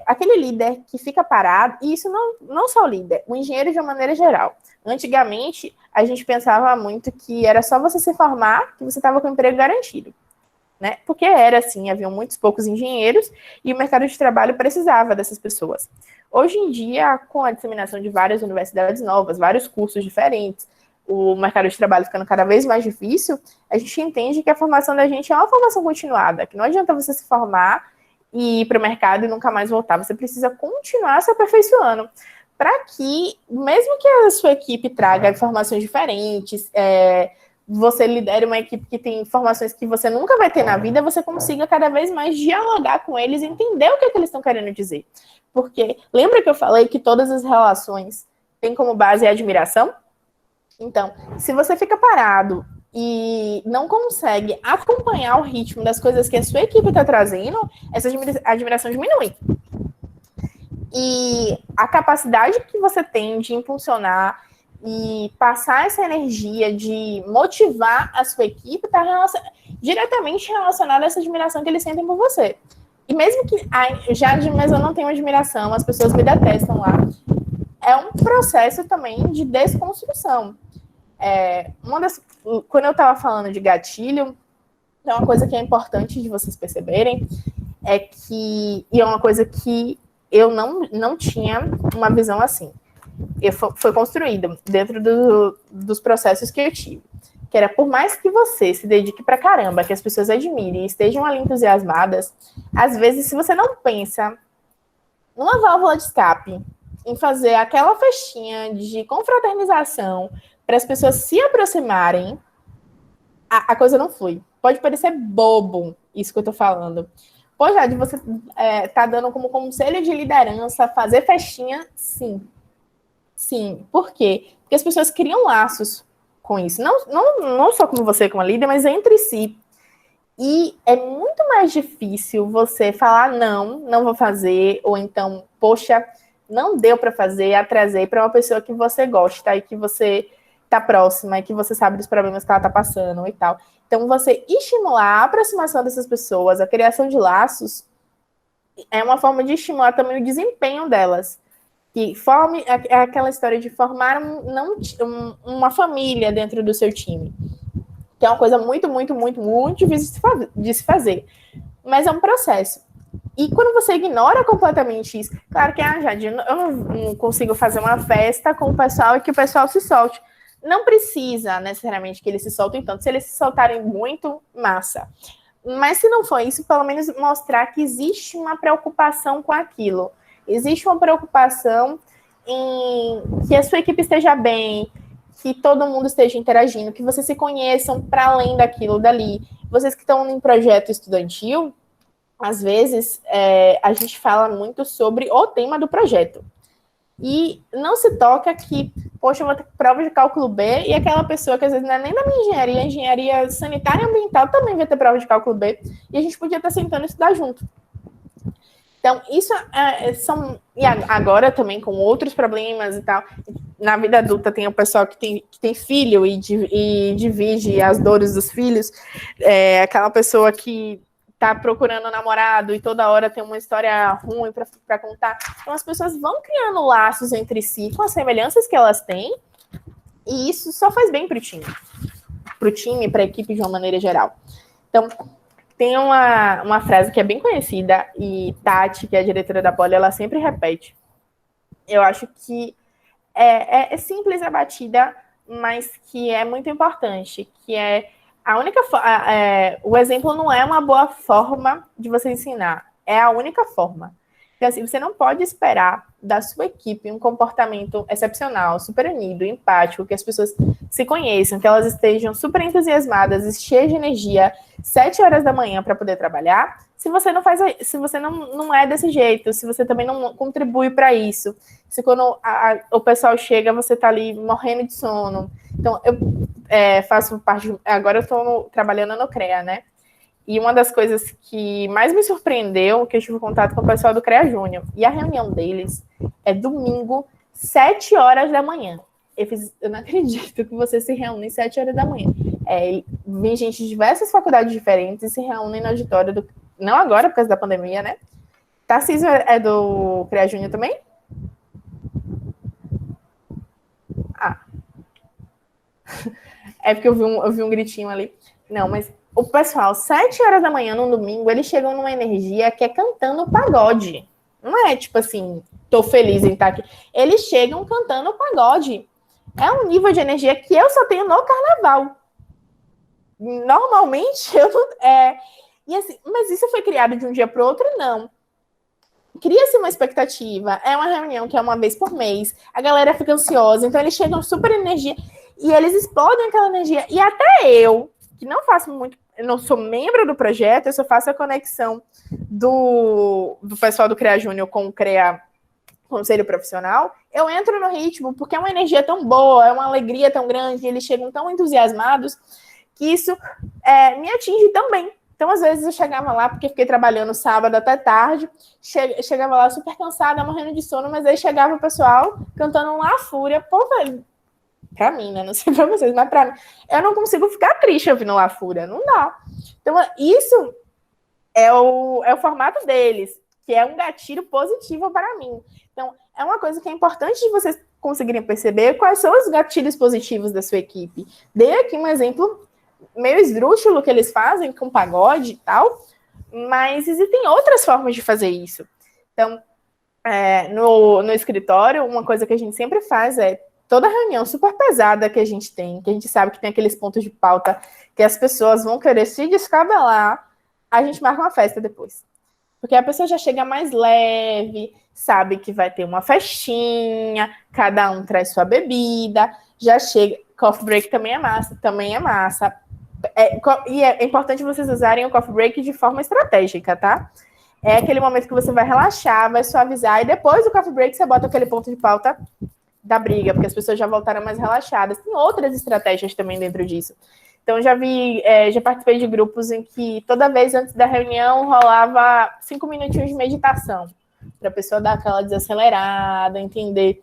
Aquele líder que fica parado, e isso não só o líder, o engenheiro de uma maneira geral. Antigamente, a gente pensava muito que era só você se formar que você estava com o emprego garantido. Né? Porque era assim, haviam muitos poucos engenheiros e o mercado de trabalho precisava dessas pessoas. Hoje em dia, com a disseminação de várias universidades novas, vários cursos diferentes, o mercado de trabalho ficando cada vez mais difícil, a gente entende que a formação da gente é uma formação continuada, que não adianta você se formar e ir para o mercado e nunca mais voltar, você precisa continuar se aperfeiçoando, para que, mesmo que a sua equipe traga informações diferentes, você lidere uma equipe que tem informações que você nunca vai ter na vida, você consiga cada vez mais dialogar com eles e entender o que eles estão querendo dizer. Porque lembra que eu falei que todas as relações têm como base a admiração? Então, se você fica parado e não consegue acompanhar o ritmo das coisas que a sua equipe está trazendo, essa admiração diminui. E a capacidade que você tem de impulsionar e passar essa energia de motivar a sua equipe está diretamente relacionada a essa admiração que eles sentem por você. E mesmo que mas eu não tenho admiração, as pessoas me detestam lá, é um processo também de desconstrução. Quando eu estava falando de gatilho, é uma coisa que é importante de vocês perceberem, e é uma coisa que eu não tinha uma visão assim. Foi construída dentro dos processos que eu tive. Que era, por mais que você se dedique pra caramba, que as pessoas admirem e estejam ali entusiasmadas, às vezes, se você não pensa numa válvula de escape, em fazer aquela festinha de confraternização para as pessoas se aproximarem, a coisa não flui. Pode parecer bobo isso que eu tô falando. Pô, Jade, você tá dando como conselho de liderança fazer festinha? Sim. Sim. Por quê? Porque as pessoas criam laços com isso. Não só como você, como líder, mas entre si. E é muito mais difícil você falar não vou fazer, ou então, poxa, não deu para fazer, atrasei para uma pessoa que você gosta e que você tá próxima e que você sabe dos problemas que ela tá passando e tal. Então, você estimular a aproximação dessas pessoas, a criação de laços, é uma forma de estimular também o desempenho delas. Que forme aquela história de formar uma família dentro do seu time. Que é uma coisa muito, muito, muito, muito difícil de se fazer. Mas é um processo. E quando você ignora completamente isso, claro que, Jade, eu não consigo fazer uma festa com o pessoal e que o pessoal se solte. Não precisa necessariamente que eles se soltem tanto. Se eles se soltarem muito, massa. Mas se não for isso, pelo menos mostrar que existe uma preocupação com aquilo. Existe uma preocupação em que a sua equipe esteja bem, que todo mundo esteja interagindo, que vocês se conheçam para além daquilo dali. Vocês que estão em projeto estudantil, às vezes a gente fala muito sobre o tema do projeto. E não se toca que, poxa, eu vou ter prova de cálculo B e aquela pessoa que às vezes não é nem da minha engenharia, engenharia sanitária e ambiental também vai ter prova de cálculo B e a gente podia estar sentando e estudar junto. Então, isso e agora também com outros problemas e tal. Na vida adulta tem o pessoal que tem filho e divide as dores dos filhos. Aquela pessoa que tá procurando namorado e toda hora tem uma história ruim para contar. Então, as pessoas vão criando laços entre si com as semelhanças que elas têm e isso só faz bem pro time, para a equipe de uma maneira geral. Então, tem uma frase que é bem conhecida e Tati, que é a diretora da Poli, ela sempre repete. Eu acho que é simples a batida, mas que é muito importante, que é a única o exemplo não é uma boa forma de você ensinar, é a única forma. Então, assim, você não pode esperar da sua equipe um comportamento excepcional, super unido, empático, que as pessoas se conheçam, que elas estejam super entusiasmadas e cheias de energia 7 horas da manhã para poder trabalhar, se você não faz, se você não é desse jeito, se você também não contribui para isso, se quando o pessoal chega, você está ali morrendo de sono. Então, eu faço parte, agora eu estou trabalhando no CREA, né? E uma das coisas que mais me surpreendeu, que eu tive contato com o pessoal do CREA Júnior, e a reunião deles é domingo, 7 horas da manhã. Eu não acredito que você se reúne 7 horas da manhã. Vem gente de diversas faculdades diferentes e se reúnem no auditório não agora, por causa da pandemia, né? Tarcísio é do CREA Júnior também? É porque eu vi um gritinho ali. Não, mas o pessoal, 7 horas da manhã, no domingo, eles chegam numa energia que é cantando pagode. Não é tipo assim, tô feliz em estar aqui. Eles chegam cantando pagode. É um nível de energia que eu só tenho no carnaval. Normalmente, eu não... E assim, mas isso foi criado de um dia para o outro? Não. cria-se uma expectativa, é uma reunião que é uma vez por mês, a galera fica ansiosa, então eles chegam super energia e eles explodem aquela energia. E até eu, que não faço muito, eu não sou membro do projeto, eu só faço a conexão do pessoal do CREA Júnior com o CREA Conselho Profissional, eu entro no ritmo porque é uma energia tão boa, é uma alegria tão grande, eles chegam tão entusiasmados que isso me atinge também. Então, às vezes, eu chegava lá, porque fiquei trabalhando sábado até tarde, chegava lá super cansada, morrendo de sono, mas aí chegava o pessoal cantando lá a fúria. Pô, velho, pra mim, né? Não sei pra vocês, mas pra mim, eu não consigo ficar triste ouvindo lá a fúria, não dá. Então, isso é o formato deles, que é um gatilho positivo para mim. Então, é uma coisa que é importante de vocês conseguirem perceber quais são os gatilhos positivos da sua equipe. Dei aqui um exemplo meio esdrúxulo que eles fazem com pagode e tal, mas existem outras formas de fazer isso. Então, no escritório, uma coisa que a gente sempre faz é toda reunião super pesada que a gente sabe que tem aqueles pontos de pauta que as pessoas vão querer se descabelar, a gente marca uma festa depois. Porque a pessoa já chega mais leve, sabe que vai ter uma festinha, cada um traz sua bebida, já chega. Coffee break também é massa. E é importante vocês usarem o coffee break de forma estratégica, tá? É aquele momento que você vai relaxar, vai suavizar, e depois do coffee break você bota aquele ponto de pauta da briga, porque as pessoas já voltaram mais relaxadas. Tem outras estratégias também dentro disso. Então, já participei de grupos em que toda vez antes da reunião rolava 5 minutinhos de meditação, para a pessoa dar aquela desacelerada, entender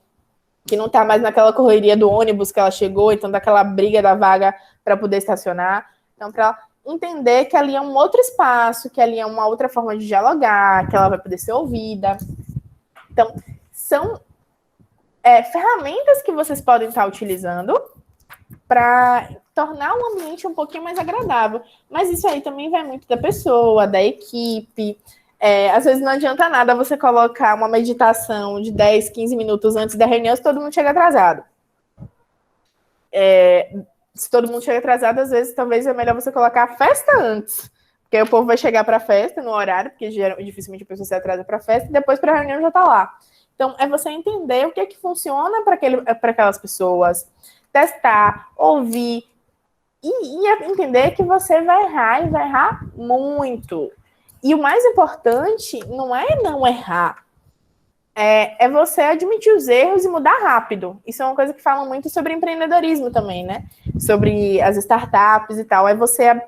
que não está mais naquela correria do ônibus que ela chegou, então daquela briga da vaga para poder estacionar. Então, para ela entender que ali é um outro espaço, que ali é uma outra forma de dialogar, que ela vai poder ser ouvida. Então, são ferramentas que vocês podem estar utilizando para tornar o ambiente um pouquinho mais agradável. Mas isso aí também vai muito da pessoa, da equipe. Às vezes não adianta nada você colocar uma meditação de 10, 15 minutos antes da reunião se todo mundo chega atrasado. Se todo mundo chega atrasado, às vezes talvez é melhor você colocar a festa antes. Porque aí o povo vai chegar para a festa no horário, porque dificilmente a pessoa se atrasa para a festa, e depois para a reunião já está lá. Então, é você entender o que é que funciona para aquelas pessoas, testar, ouvir, e entender que você vai errar e vai errar muito. E o mais importante não é não errar, é você admitir os erros e mudar rápido. Isso é uma coisa que falam muito sobre empreendedorismo também, né? Sobre as startups e tal. É você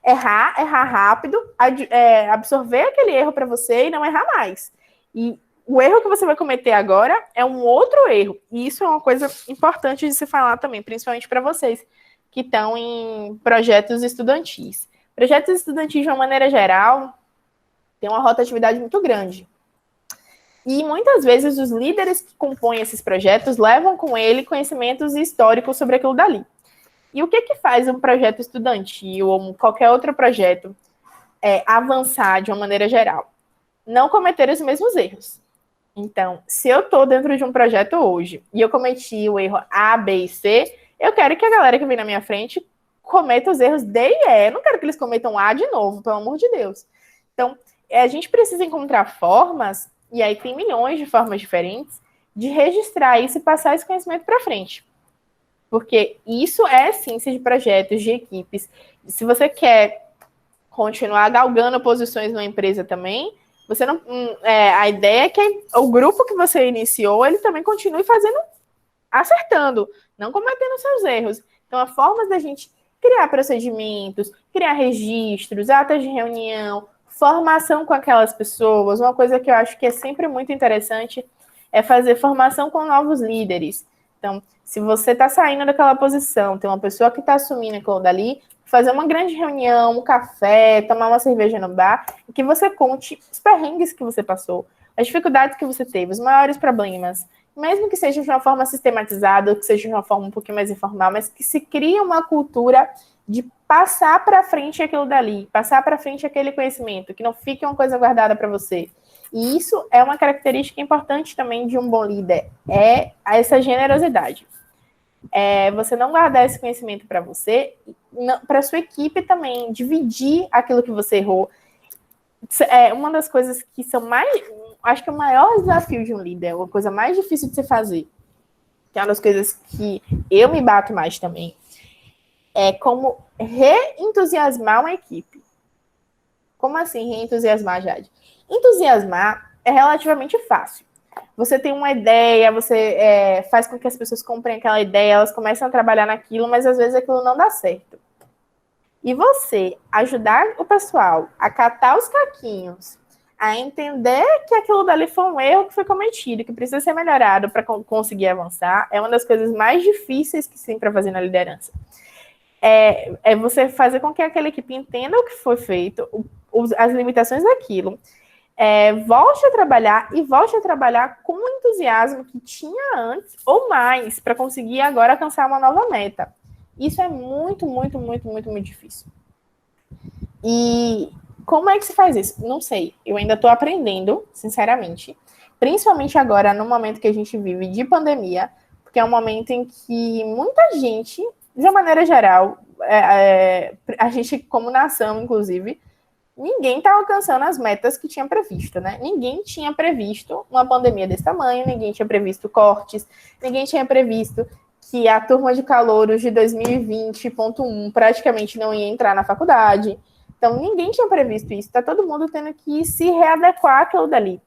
errar rápido, absorver aquele erro para você e não errar mais. E o erro que você vai cometer agora é um outro erro. E isso é uma coisa importante de se falar também, principalmente para vocês que estão em projetos estudantis. Projetos estudantis, de uma maneira geral, têm uma rotatividade muito grande. E muitas vezes os líderes que compõem esses projetos levam com ele conhecimentos históricos sobre aquilo dali. E o que faz um projeto estudantil ou qualquer outro projeto avançar de uma maneira geral? Não cometer os mesmos erros. Então, se eu estou dentro de um projeto hoje e eu cometi o erro A, B e C, eu quero que a galera que vem na minha frente cometa os erros D e E. Eu não quero que eles cometam A de novo, pelo amor de Deus. Então, a gente precisa encontrar formas, e aí tem milhões de formas diferentes, de registrar isso e passar esse conhecimento para frente. Porque isso é ciência de projetos, de equipes. Se você quer continuar galgando posições numa empresa também, você não, a ideia é que o grupo que você iniciou, ele também continue acertando, não cometendo seus erros. Então, há formas da gente criar procedimentos, criar registros, atas de reunião, formação com aquelas pessoas. Uma coisa que eu acho que é sempre muito interessante é fazer formação com novos líderes. Então, se você está saindo daquela posição, tem uma pessoa que está assumindo aquilo dali, fazer uma grande reunião, um café, tomar uma cerveja no bar, e que você conte os perrengues que você passou, as dificuldades que você teve, os maiores problemas, mesmo que seja de uma forma sistematizada, que seja de uma forma um pouquinho mais informal, mas que se crie uma cultura de passar para frente aquilo dali, passar para frente aquele conhecimento, que não fique uma coisa guardada para você. E isso é uma característica importante também de um bom líder, é essa generosidade. Você não guardar esse conhecimento para você, para sua equipe também, dividir aquilo que você errou. é uma das coisas que são mais... Acho que é o maior desafio de um líder, a coisa mais difícil de se fazer, que é uma das coisas que eu me bato mais também, é como reentusiasmar uma equipe. Como assim reentusiasmar, Jade? Entusiasmar é relativamente fácil. Você tem uma ideia, você faz com que as pessoas comprem aquela ideia, elas começam a trabalhar naquilo, mas às vezes aquilo não dá certo. E você ajudar o pessoal a catar os caquinhos, a entender que aquilo dali foi um erro que foi cometido, que precisa ser melhorado para conseguir avançar, é uma das coisas mais difíceis que se tem para fazer na liderança. É você fazer com que aquela equipe entenda o que foi feito, as limitações daquilo, volte a trabalhar com o entusiasmo que tinha antes ou mais para conseguir agora alcançar uma nova meta. Isso é muito, muito, muito, muito, muito difícil. E como é que se faz isso? Não sei. Eu ainda estou aprendendo, sinceramente. Principalmente agora, no momento que a gente vive de pandemia, porque é um momento em que muita gente, de uma maneira geral, a gente como nação, inclusive, ninguém está alcançando as metas que tinha previsto, né? Ninguém tinha previsto uma pandemia desse tamanho, ninguém tinha previsto cortes, ninguém tinha previsto que a turma de calouros de 2020.1 praticamente não ia entrar na faculdade. Então, ninguém tinha previsto isso. Está todo mundo tendo que se readequar àquilo dali.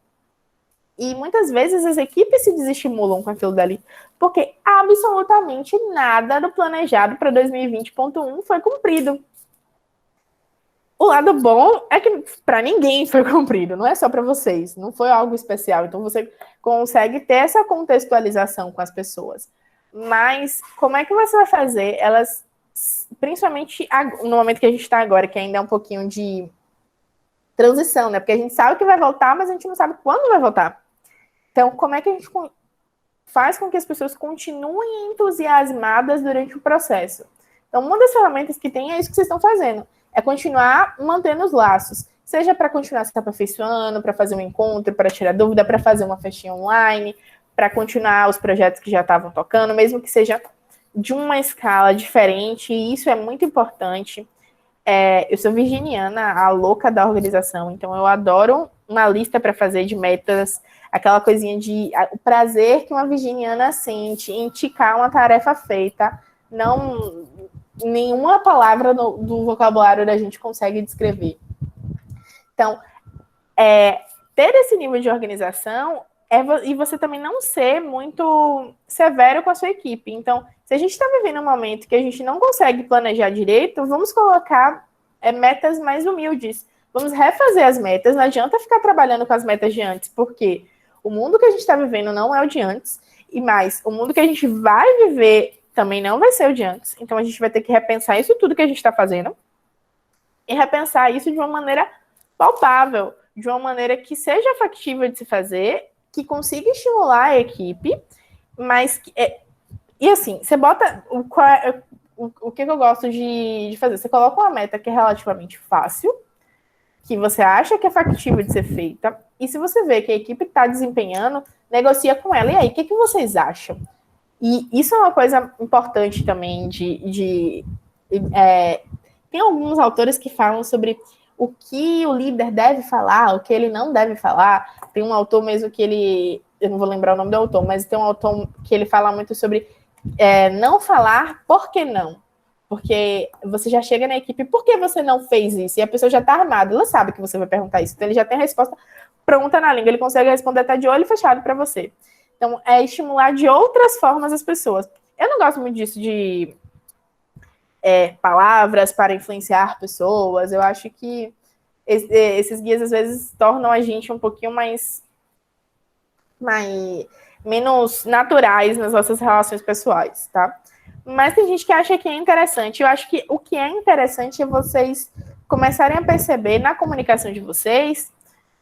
E muitas vezes as equipes se desestimulam com aquilo dali, porque absolutamente nada do planejado para 2020.1 foi cumprido. O lado bom é que para ninguém foi cumprido, não é só para vocês, não foi algo especial. Então você consegue ter essa contextualização com as pessoas. Mas como é que você vai fazer elas, principalmente no momento que a gente está agora, que ainda é um pouquinho de transição, né? Porque a gente sabe que vai voltar, mas a gente não sabe quando vai voltar. Então, como é que a gente faz com que as pessoas continuem entusiasmadas durante o processo? Então, uma das ferramentas que tem é isso que vocês estão fazendo. É continuar mantendo os laços. Seja para continuar se aperfeiçoando, para fazer um encontro, para tirar dúvida, para fazer uma festinha online, para continuar os projetos que já estavam tocando, mesmo que seja de uma escala diferente, e isso é muito importante. Eu sou virginiana, a louca da organização, então eu adoro uma lista para fazer de metas, aquela coisinha o prazer que uma virginiana sente em ticar uma tarefa feita, não nenhuma palavra do vocabulário da gente consegue descrever. Então, ter esse nível de organização e você também não ser muito severo com a sua equipe. Então, se a gente está vivendo um momento que a gente não consegue planejar direito, vamos colocar metas mais humildes. Vamos refazer as metas. Não adianta ficar trabalhando com as metas de antes, porque o mundo que a gente está vivendo não é o de antes. E mais, o mundo que a gente vai viver também não vai ser o de antes. Então, a gente vai ter que repensar isso tudo que a gente está fazendo e repensar isso de uma maneira palpável, de uma maneira que seja factível de se fazer, que consiga estimular a equipe, mas... E assim, você bota... O que eu gosto de fazer? Você coloca uma meta que é relativamente fácil, que você acha que é factível de ser feita, e se você vê que a equipe está desempenhando, negocia com ela. E aí, o que vocês acham? E isso é uma coisa importante também tem alguns autores que falam sobre o que o líder deve falar, o que ele não deve falar. Tem um autor mesmo que eu não vou lembrar o nome do autor, mas tem um autor que ele fala muito sobre não falar por que não. Porque você já chega na equipe, por que você não fez isso? E a pessoa já está armada, ela sabe que você vai perguntar isso. Então, ele já tem a resposta pronta na língua, ele consegue responder até de olho fechado para você. Então, é estimular de outras formas as pessoas. Eu não gosto muito disso de palavras para influenciar pessoas. Eu acho que esses guias, às vezes, tornam a gente um pouquinho menos naturais nas nossas relações pessoais, tá? Mas tem gente que acha que é interessante. Eu acho que o que é interessante é vocês começarem a perceber na comunicação de vocês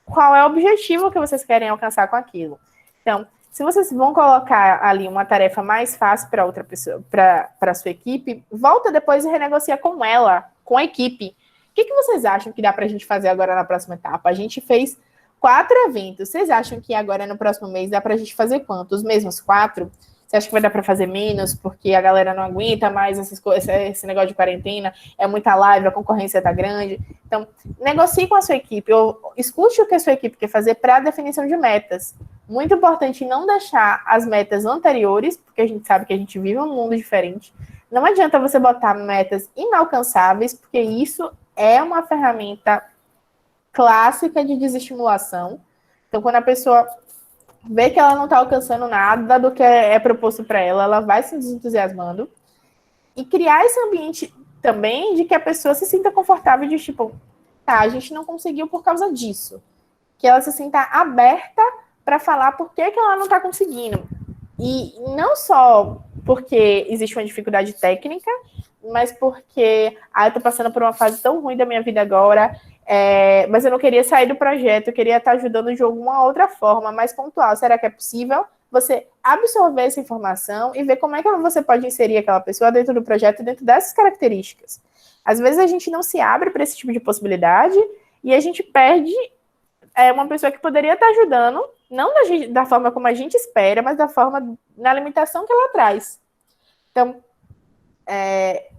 qual é o objetivo que vocês querem alcançar com aquilo. Então, se vocês vão colocar ali uma tarefa mais fácil para outra pessoa, para a sua equipe, volta depois e renegocia com ela, com a equipe. O que vocês acham que dá para a gente fazer agora na próxima etapa? A gente fez 4 eventos. Vocês acham que agora no próximo mês dá para a gente fazer quantos? Os mesmos 4? Você acha que vai dar para fazer menos porque a galera não aguenta mais esse negócio de quarentena, é muita live, a concorrência está grande. Então, negocie com a sua equipe, ou escute o que a sua equipe quer fazer para a definição de metas. Muito importante não deixar as metas anteriores, porque a gente sabe que a gente vive um mundo diferente. Não adianta você botar metas inalcançáveis, porque isso é uma ferramenta clássica de desestimulação. Então, quando a pessoa vê que ela não está alcançando nada do que é proposto para ela, ela vai se desentusiasmando. E criar esse ambiente também de que a pessoa se sinta confortável de tipo, tá, a gente não conseguiu por causa disso. Que ela se sinta aberta para falar por que ela não está conseguindo. E não só porque existe uma dificuldade técnica, mas porque eu estou passando por uma fase tão ruim da minha vida agora, mas eu não queria sair do projeto, eu queria estar ajudando de alguma outra forma, mais pontual. Será que é possível você absorver essa informação e ver como é que você pode inserir aquela pessoa dentro do projeto, dentro dessas características? Às vezes a gente não se abre para esse tipo de possibilidade e a gente perde uma pessoa que poderia estar ajudando, não da forma como a gente espera, mas da forma, na limitação que ela traz. Então,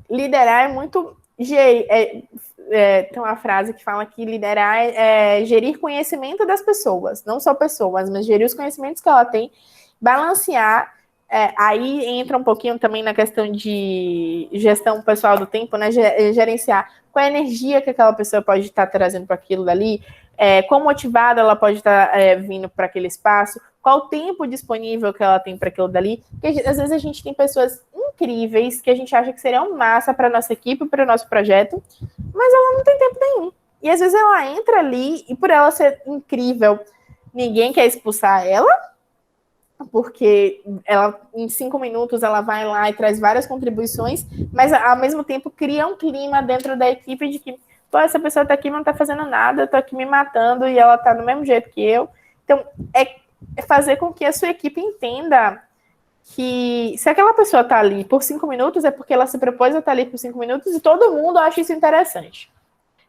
liderar é muito... tem uma frase que fala que liderar é gerir conhecimento das pessoas, não só pessoas, mas gerir os conhecimentos que ela tem, balancear. Aí entra um pouquinho também na questão de gestão pessoal do tempo, né? Gerenciar qual é a energia que aquela pessoa pode estar trazendo para aquilo dali, quão motivada ela pode estar vindo para aquele espaço, qual o tempo disponível que ela tem para aquilo dali. Porque às vezes a gente tem pessoas incríveis que a gente acha que seriam massa para a nossa equipe, para o nosso projeto, mas ela não tem tempo nenhum. E às vezes ela entra ali e por ela ser incrível, ninguém quer expulsar ela, porque ela, em 5 minutos, ela vai lá e traz várias contribuições, mas ao mesmo tempo cria um clima dentro da equipe de que, pô, essa pessoa tá aqui, mas não tá fazendo nada, eu tô aqui me matando e ela tá do mesmo jeito que eu. Então, é fazer com que a sua equipe entenda que se aquela pessoa tá ali por 5 minutos, é porque ela se propôs a estar ali por 5 minutos e todo mundo acha isso interessante.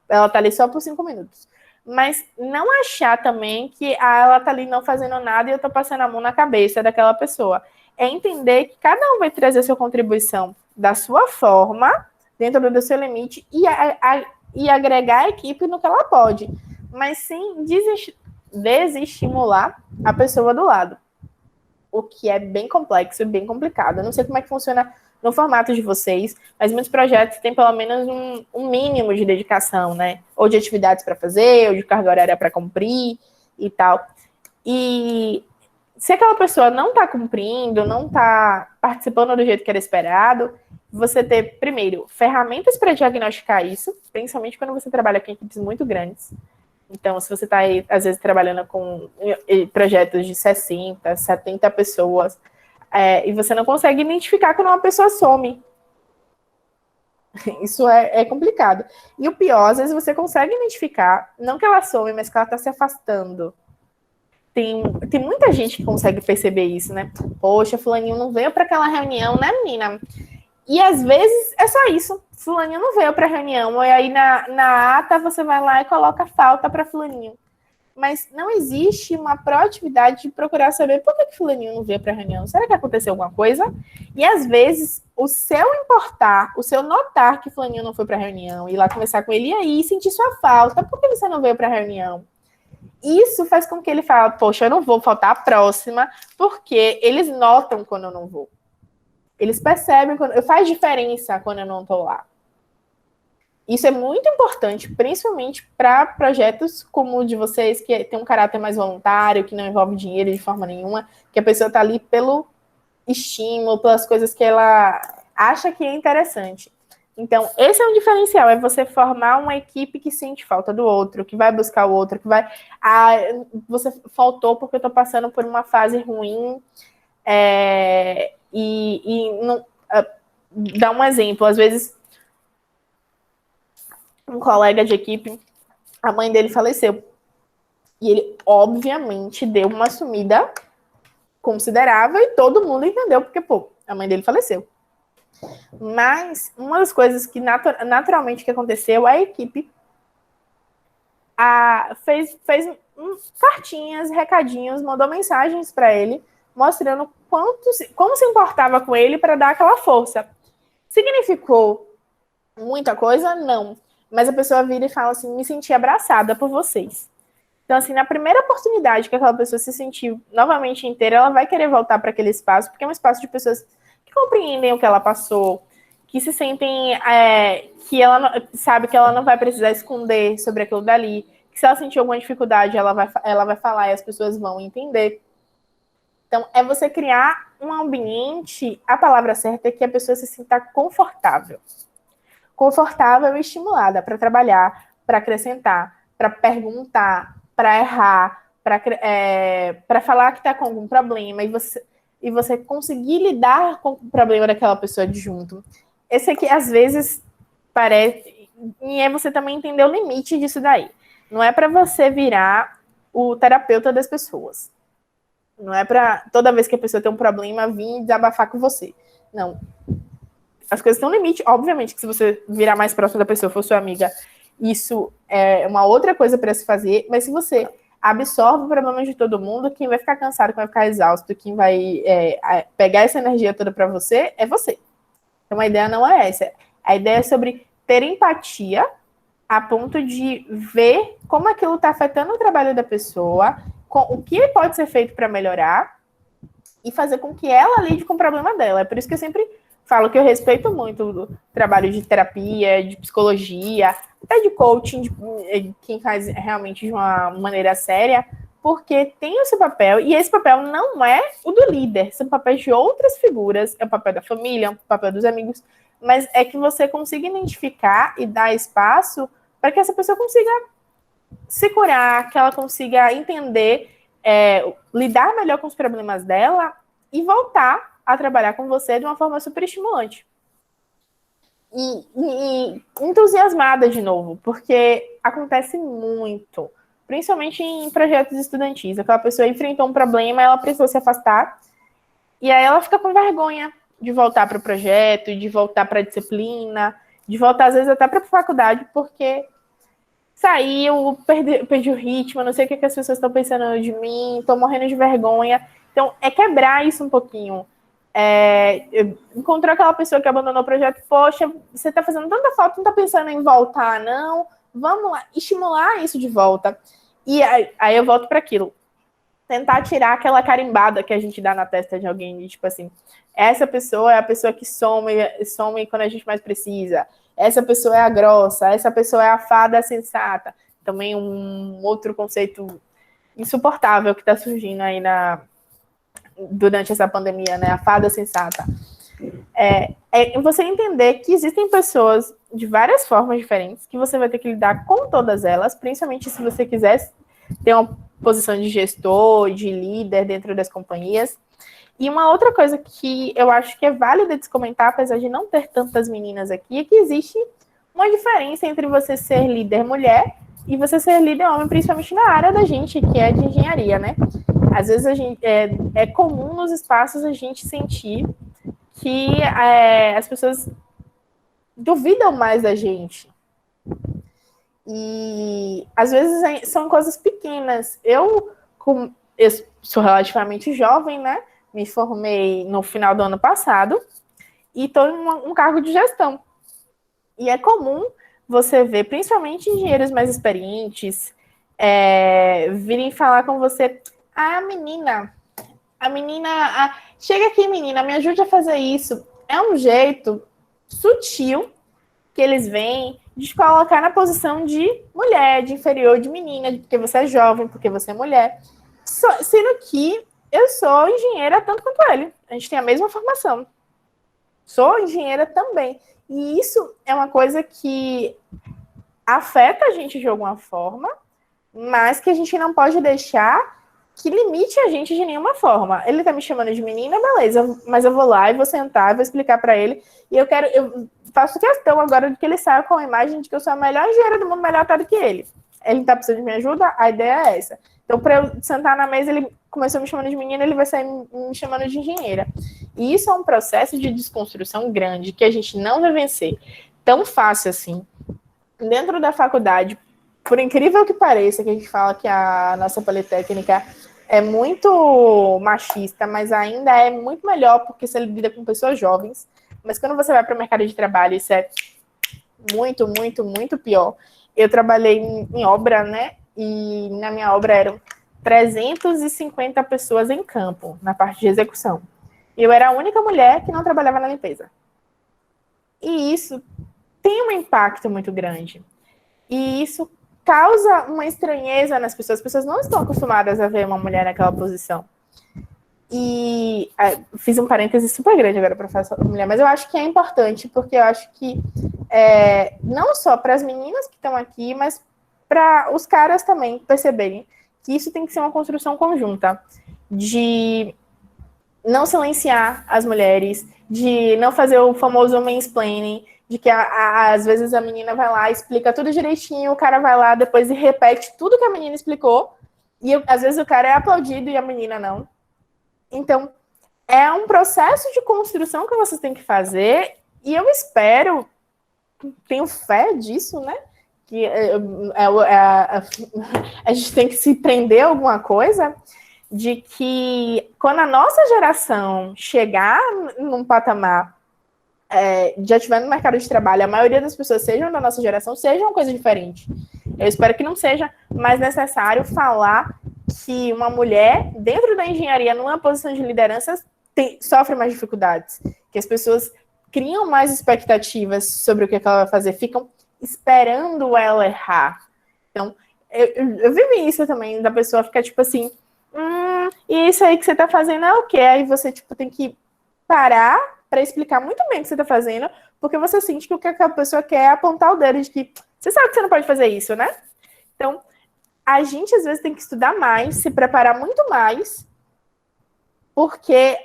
Ela tá ali só por 5 minutos. Mas não achar também que ela tá ali não fazendo nada e eu tô passando a mão na cabeça daquela pessoa. É entender que cada um vai trazer a sua contribuição da sua forma, dentro do seu limite, e agregar a equipe no que ela pode. Mas sem desestimular a pessoa do lado. O que é bem complexo e bem complicado. Eu não sei como é que funciona no formato de vocês, mas muitos projetos têm pelo menos um mínimo de dedicação, né? Ou de atividades para fazer, ou de carga horária para cumprir e tal. E se aquela pessoa não está cumprindo, não está participando do jeito que era esperado, você ter, primeiro, ferramentas para diagnosticar isso, principalmente quando você trabalha com equipes muito grandes. Então, se você está aí, às vezes, trabalhando com projetos de 60, 70 pessoas, e você não consegue identificar quando uma pessoa some. Isso é complicado. E o pior, às vezes você consegue identificar, não que ela some, mas que ela está se afastando. Tem muita gente que consegue perceber isso, né? Poxa, fulaninho não veio para aquela reunião, né, menina? E às vezes é só isso. Fulaninho não veio para a reunião. E aí na ata você vai lá e coloca falta para fulaninho. Mas não existe uma proatividade de procurar saber por que fulaninho não veio para a reunião. Será que aconteceu alguma coisa? E às vezes o seu importar, o seu notar que fulaninho não foi para a reunião, ir lá conversar com ele e aí sentir sua falta. Por que você não veio para a reunião? Isso faz com que ele fale, poxa, eu não vou faltar a próxima, porque eles notam quando eu não vou. Eles percebem, faz diferença quando eu não estou lá. Isso é muito importante, principalmente para projetos como o de vocês, que tem um caráter mais voluntário, que não envolve dinheiro de forma nenhuma, que a pessoa está ali pelo estímulo, pelas coisas que ela acha que é interessante. Então, esse é um diferencial, é você formar uma equipe que sente falta do outro, que vai buscar o outro, que vai... você faltou porque eu estou passando por uma fase ruim, não, dá um exemplo, às vezes um colega de equipe, a mãe dele faleceu. E ele, obviamente, deu uma sumida considerável e todo mundo entendeu, porque, pô, a mãe dele faleceu. Mas uma das coisas que naturalmente que aconteceu, a equipe fez cartinhas, recadinhos, mandou mensagens para ele, mostrando como se importava com ele para dar aquela força. Significou muita coisa? Não. Mas a pessoa vira e fala assim, me senti abraçada por vocês. Então, assim, na primeira oportunidade que aquela pessoa se sentir novamente inteira, ela vai querer voltar para aquele espaço, porque é um espaço de pessoas que compreendem o que ela passou, que se sentem, que ela sabe que ela não vai precisar esconder sobre aquilo dali, que se ela sentir alguma dificuldade, ela vai falar e as pessoas vão entender. Então, é você criar um ambiente, a palavra certa é que a pessoa se sinta confortável. Confortável e estimulada para trabalhar, para acrescentar, para perguntar, para errar, para falar que está com algum problema e você conseguir lidar com o problema daquela pessoa de junto. Esse aqui, às vezes, parece... E é você também entender o limite disso daí. Não é para você virar o terapeuta das pessoas. Não é para toda vez que a pessoa tem um problema vir desabafar com você. Não. As coisas têm um limite. Obviamente que se você virar mais próximo da pessoa, for sua amiga, isso é uma outra coisa para se fazer. Mas se você absorve o problema de todo mundo, quem vai ficar cansado, quem vai ficar exausto, quem vai pegar essa energia toda para você, é você. Então a ideia não é essa. A ideia é sobre ter empatia a ponto de ver como aquilo está afetando o trabalho da pessoa, o que pode ser feito para melhorar e fazer com que ela lide com o problema dela. É por isso que eu sempre falo que eu respeito muito o trabalho de terapia, de psicologia, até de coaching, de quem faz realmente de uma maneira séria, porque tem o seu papel, e esse papel não é o do líder, são papéis de outras figuras, é o papel da família, é o papel dos amigos, mas é que você consiga identificar e dar espaço para que essa pessoa consiga se curar, que ela consiga entender, lidar melhor com os problemas dela e voltar a trabalhar com você de uma forma super estimulante. E entusiasmada de novo, porque acontece muito, principalmente em projetos estudantis. Aquela pessoa enfrentou um problema, ela precisou se afastar, e aí ela fica com vergonha de voltar para o projeto, de voltar para a disciplina, de voltar, às vezes, até para a faculdade, porque saiu, perdi o ritmo, não sei o que as pessoas estão pensando de mim, estou morrendo de vergonha. Então, é quebrar isso um pouquinho. Encontrou aquela pessoa que abandonou o projeto, poxa, você está fazendo tanta falta, não está pensando em voltar, não? Vamos lá, estimular isso de volta. E aí eu volto para aquilo. Tentar tirar aquela carimbada que a gente dá na testa de alguém, de, tipo assim, essa pessoa é a pessoa que some quando a gente mais precisa. Essa pessoa é a grossa, essa pessoa é a fada sensata. Também um outro conceito insuportável que está surgindo aí durante essa pandemia, né? A fada sensata. Você entender que existem pessoas de várias formas diferentes, que você vai ter que lidar com todas elas, principalmente se você quiser ter uma posição de gestor, de líder dentro das companhias. E uma outra coisa que eu acho que é válida de se comentar, apesar de não ter tantas meninas aqui, é que existe uma diferença entre você ser líder mulher e você ser líder homem, principalmente na área da gente, que é de engenharia, né? Às vezes é comum nos espaços a gente sentir que as pessoas duvidam mais da gente. E às vezes são coisas pequenas. Eu sou relativamente jovem, né? Me formei no final do ano passado e estou em um cargo de gestão. E é comum você ver, principalmente engenheiros mais experientes, virem falar com você, chega aqui, menina, me ajude a fazer isso. É um jeito sutil que eles vêm de te colocar na posição de mulher, de inferior, de menina, porque você é jovem, porque você é mulher. Sendo que eu sou engenheira tanto quanto ele. A gente tem a mesma formação. Sou engenheira também. E isso é uma coisa que afeta a gente de alguma forma, mas que a gente não pode deixar que limite a gente de nenhuma forma. Ele tá me chamando de menina, beleza, mas eu vou lá e vou sentar, vou explicar para ele, e eu faço questão agora de que ele saia com a imagem de que eu sou a melhor engenheira do mundo, melhor até do que ele. Ele tá precisando de minha ajuda? A ideia é essa. Então, para eu sentar na mesa, ele começou me chamando de menina, ele vai sair me chamando de engenheira. E isso é um processo de desconstrução grande, que a gente não vai vencer tão fácil assim. Dentro da faculdade, por incrível que pareça, que a gente fala que a nossa politécnica é muito machista, mas ainda é muito melhor porque você lida com pessoas jovens. Mas quando você vai para o mercado de trabalho, isso é muito, muito, muito pior. Eu trabalhei em obra, né? E na minha obra eram 350 pessoas em campo, na parte de execução. E eu era a única mulher que não trabalhava na limpeza. E isso tem um impacto muito grande. E isso causa uma estranheza nas pessoas. As pessoas não estão acostumadas a ver uma mulher naquela posição. E fiz um parêntese super grande agora para falar sobre mulher, mas eu acho que é importante, porque eu acho que não só para as meninas que estão aqui, mas para os caras também perceberem que isso tem que ser uma construção conjunta, de não silenciar as mulheres, de não fazer o famoso mansplaining, de que às vezes a menina vai lá, explica tudo direitinho, o cara vai lá depois e repete tudo que a menina explicou, e às vezes o cara é aplaudido e a menina não. Então, é um processo de construção que vocês têm que fazer, e eu espero, tenho fé disso, né? Que a gente tem que se prender a alguma coisa, de que quando a nossa geração chegar num patamar, já estiver no mercado de trabalho, a maioria das pessoas sejam da nossa geração, seja uma coisa diferente. Eu espero que não seja mais necessário falar que uma mulher, dentro da engenharia, numa posição de liderança, sofre mais dificuldades. Que as pessoas criam mais expectativas sobre o que ela vai fazer, ficam esperando ela errar. Então, eu vivi isso também, da pessoa ficar tipo assim, e isso aí que você tá fazendo é o quê? Aí você tipo, tem que parar para explicar muito bem o que você tá fazendo, porque você sente que o que aquela pessoa quer é apontar o dedo de que você sabe que você não pode fazer isso, né? Então, a gente às vezes tem que estudar mais, se preparar muito mais, porque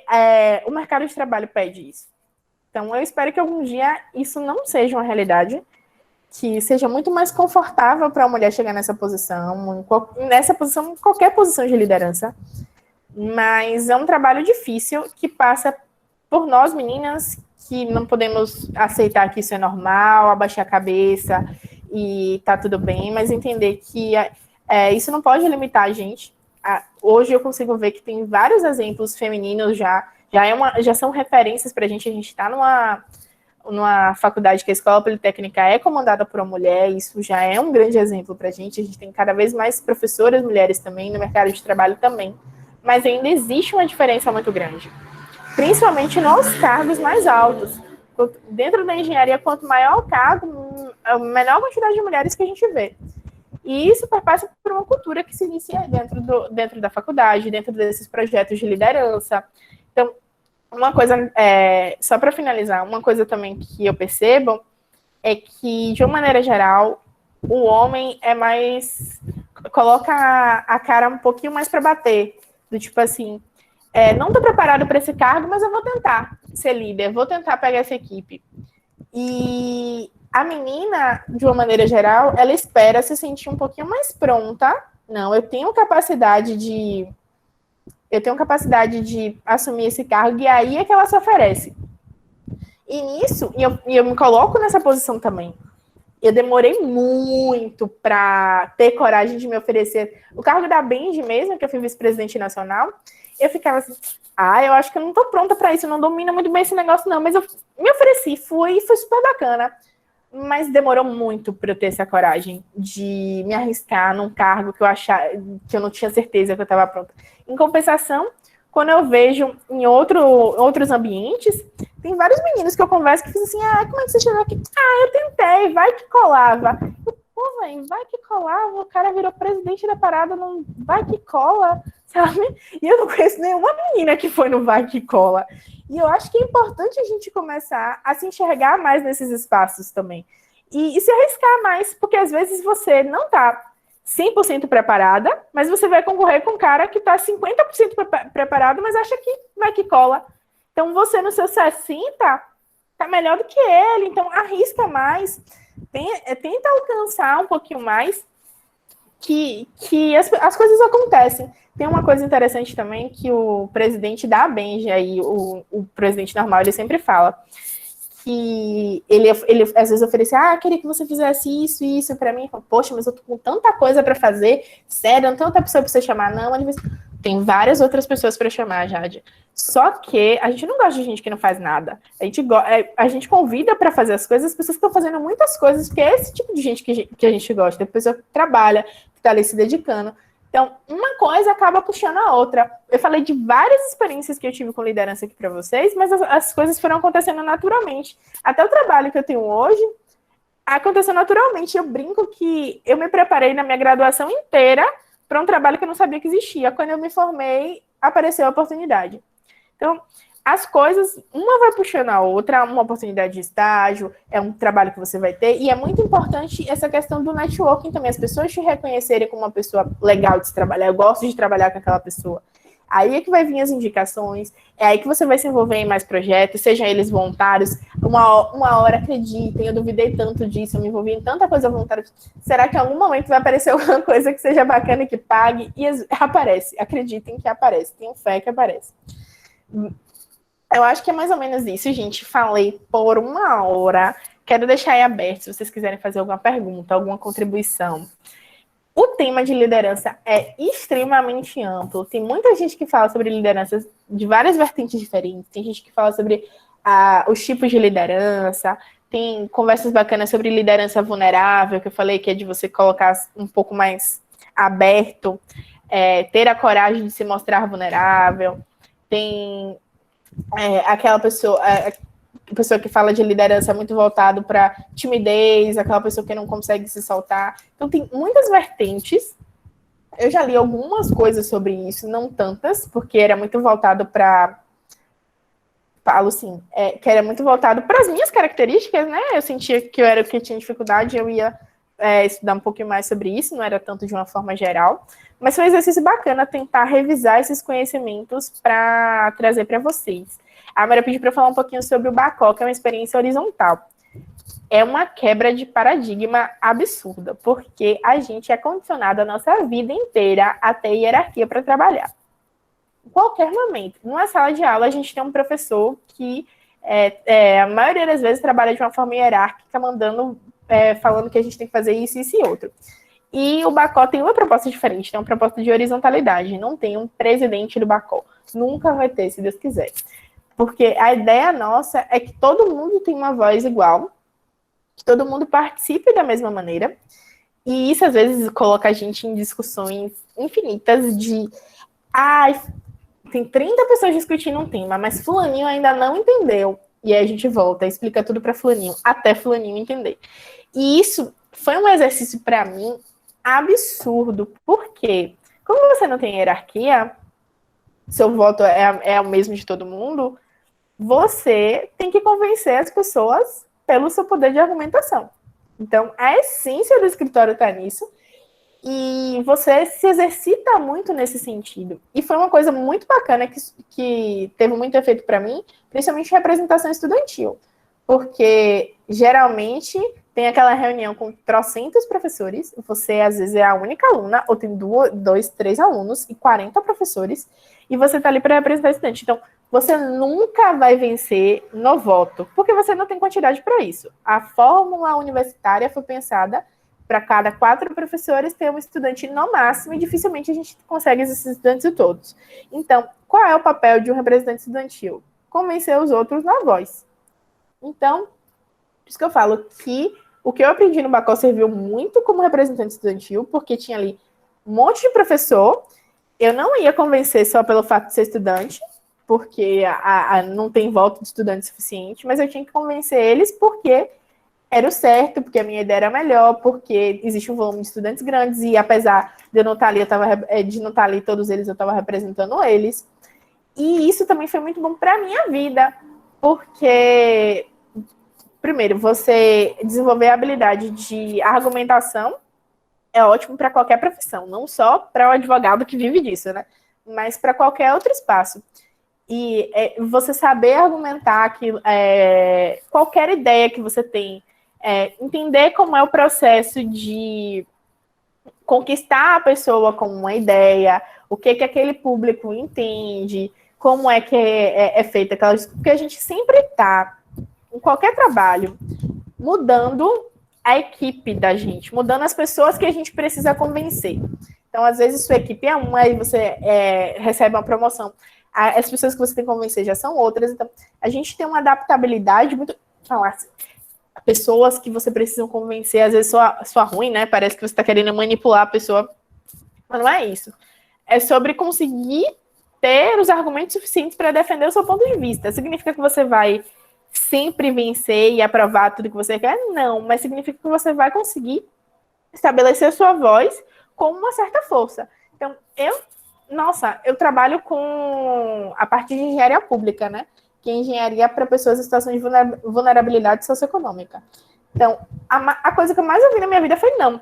o mercado de trabalho pede isso. Então, eu espero que algum dia isso não seja uma realidade, que seja muito mais confortável para a mulher chegar nessa posição, em qualquer posição de liderança. Mas é um trabalho difícil que passa por nós, meninas, que não podemos aceitar que isso é normal, abaixar a cabeça e tá tudo bem, mas entender que isso não pode limitar a gente. Hoje eu consigo ver que tem vários exemplos femininos já são referências para a gente está numa faculdade que a Escola Politécnica é comandada por uma mulher, isso já é um grande exemplo para a gente tem cada vez mais professoras mulheres também, no mercado de trabalho também, mas ainda existe uma diferença muito grande, principalmente nos cargos mais altos. Dentro da engenharia, quanto maior o cargo, a menor quantidade de mulheres que a gente vê. E isso passa por uma cultura que se inicia dentro da faculdade, dentro desses projetos de liderança. Então, uma coisa, só para finalizar, uma coisa também que eu percebo é que, de uma maneira geral, o homem coloca a cara um pouquinho mais para bater, do tipo assim, não estou preparado para esse cargo, mas eu vou tentar ser líder, vou tentar pegar essa equipe. E a menina, de uma maneira geral, ela espera se sentir um pouquinho mais pronta. Não, eu tenho capacidade de assumir esse cargo, e aí é que ela se oferece. E nisso, eu me coloco nessa posição também. Eu demorei muito para ter coragem de me oferecer. O cargo da Benji mesmo, que eu fui vice-presidente nacional, eu ficava assim, eu acho que eu não estou pronta para isso, eu não domino muito bem esse negócio não, mas eu me ofereci, foi super bacana. Mas demorou muito para eu ter essa coragem de me arriscar num cargo que eu não tinha certeza que eu estava pronta. Em compensação, quando eu vejo em outros ambientes, tem vários meninos que eu converso que dizem assim, como é que você chegou aqui? Eu tentei, vai que colava. Pô, velho, vai que colava, o cara virou presidente da parada, não vai que cola, sabe? E eu não conheço nenhuma menina que foi no vai que cola. E eu acho que é importante a gente começar a se enxergar mais nesses espaços também. E se arriscar mais, porque às vezes você não está 100% preparada, mas você vai concorrer com um cara que está 50% preparado, mas acha que vai que cola. Então você no seu 60% está melhor do que ele, então arrisca mais, tenta alcançar um pouquinho mais, que as coisas acontecem. Tem uma coisa interessante também que o presidente da Benji, aí, o presidente normal, ele sempre fala que ele às vezes oferece, queria que você fizesse isso para mim. Eu falo, poxa, mas eu tô com tanta coisa para fazer, sério, não tem outra pessoa para você chamar, não. Ele diz, Tem várias outras pessoas para chamar, Jade. Só que a gente não gosta de gente que não faz nada. A gente convida para fazer as coisas as pessoas que estão fazendo muitas coisas, porque é esse tipo de gente que a gente gosta. A pessoa que trabalha, que está ali se dedicando. Então, uma coisa acaba puxando a outra. Eu falei de várias experiências que eu tive com liderança aqui para vocês, mas as coisas foram acontecendo naturalmente. Até o trabalho que eu tenho hoje aconteceu naturalmente. Eu brinco que eu me preparei na minha graduação inteira para um trabalho que eu não sabia que existia. Quando eu me formei, apareceu a oportunidade. Então, as coisas, uma vai puxando a outra, uma oportunidade de estágio, é um trabalho que você vai ter, e é muito importante essa questão do networking também, as pessoas te reconhecerem como uma pessoa legal de se trabalhar, eu gosto de trabalhar com aquela pessoa. Aí é que vai vir as indicações, é aí que você vai se envolver em mais projetos, sejam eles voluntários. Uma hora, acreditem, eu duvidei tanto disso, eu me envolvi em tanta coisa voluntária. Será que em algum momento vai aparecer alguma coisa que seja bacana e que pague? E aparece, acreditem que aparece, tenham fé que aparece. Eu acho que é mais ou menos isso, gente. Falei por 1 hora. Quero deixar aí aberto se vocês quiserem fazer alguma pergunta, alguma contribuição. O tema de liderança é extremamente amplo. Tem muita gente que fala sobre lideranças de várias vertentes diferentes. Tem gente que fala sobre os tipos de liderança. Tem conversas bacanas sobre liderança vulnerável, que eu falei que é de você colocar um pouco mais aberto, ter a coragem de se mostrar vulnerável. Tem aquela pessoa... A pessoa que fala de liderança muito voltado para timidez, aquela pessoa que não consegue se soltar. Então, tem muitas vertentes. Eu já li algumas coisas sobre isso, não tantas, porque era muito voltado para... Falo assim, que era muito voltado para as minhas características, né? Eu sentia que eu era o que tinha dificuldade, eu ia estudar um pouquinho mais sobre isso, não era tanto de uma forma geral. Mas foi um exercício bacana tentar revisar esses conhecimentos para trazer para vocês. A Maria pediu para eu falar um pouquinho sobre o Bacó, que é uma experiência horizontal. É uma quebra de paradigma absurda, porque a gente é condicionado a nossa vida inteira a ter hierarquia para trabalhar. Em qualquer momento, numa sala de aula, a gente tem um professor que, a maioria das vezes, trabalha de uma forma hierárquica, falando que a gente tem que fazer isso, isso e outro. E o Bacó tem uma proposta diferente, tem uma proposta de horizontalidade. Não tem um presidente do Bacó. Nunca vai ter, se Deus quiser. Porque a ideia nossa é que todo mundo tem uma voz igual, que todo mundo participe da mesma maneira, e isso às vezes coloca a gente em discussões infinitas de tem 30 pessoas discutindo um tema, mas fulaninho ainda não entendeu, e aí a gente volta, explica tudo para fulaninho, até fulaninho entender. E isso foi um exercício para mim absurdo, porque como você não tem hierarquia, seu voto é o mesmo de todo mundo, você tem que convencer as pessoas pelo seu poder de argumentação. Então, a essência do escritório está nisso, e você se exercita muito nesse sentido. E foi uma coisa muito bacana que teve muito efeito para mim, principalmente representação estudantil, porque geralmente tem aquela reunião com trocentos professores, você às vezes é a única aluna, ou tem 2, 3 alunos e 40 professores, e você está ali para representar estudante. Então, você nunca vai vencer no voto, porque você não tem quantidade para isso. A fórmula universitária foi pensada para cada 4 professores ter um estudante no máximo, e dificilmente a gente consegue esses estudantes todos. Então, qual é o papel de um representante estudantil? Convencer os outros na voz. Então, por isso que eu falo que o que eu aprendi no Bacó serviu muito como representante estudantil, porque tinha ali um monte de professor, eu não ia convencer só pelo fato de ser estudante, porque não tem voto de estudante suficiente, mas eu tinha que convencer eles porque era o certo, porque a minha ideia era melhor, porque existe um volume de estudantes grandes, e apesar de eu não estar ali, de não estar ali todos eles, eu estava representando eles. E isso também foi muito bom para a minha vida, porque, primeiro, você desenvolver a habilidade de argumentação é ótimo para qualquer profissão, não só para o advogado que vive disso, né? Mas para qualquer outro espaço. E você saber argumentar que qualquer ideia que você tem, entender como é o processo de conquistar a pessoa com uma ideia, o que aquele público entende, como é que é feita aquela... Porque a gente sempre está, em qualquer trabalho, mudando a equipe da gente, mudando as pessoas que a gente precisa convencer. Então, às vezes, sua equipe é uma, aí você recebe uma promoção. As pessoas que você tem que convencer já são outras. Então, a gente tem uma adaptabilidade muito... Falar assim, pessoas que você precisa convencer, às vezes sua ruim, né? Parece que você está querendo manipular a pessoa. Mas não é isso. É sobre conseguir ter os argumentos suficientes para defender o seu ponto de vista. Significa que você vai sempre vencer e aprovar tudo que você quer? Não, mas significa que você vai conseguir estabelecer sua voz com uma certa força. Então, eu trabalho com a parte de engenharia pública, né? Que é engenharia para pessoas em situação de vulnerabilidade socioeconômica. Então, a coisa que eu mais ouvi na minha vida foi não.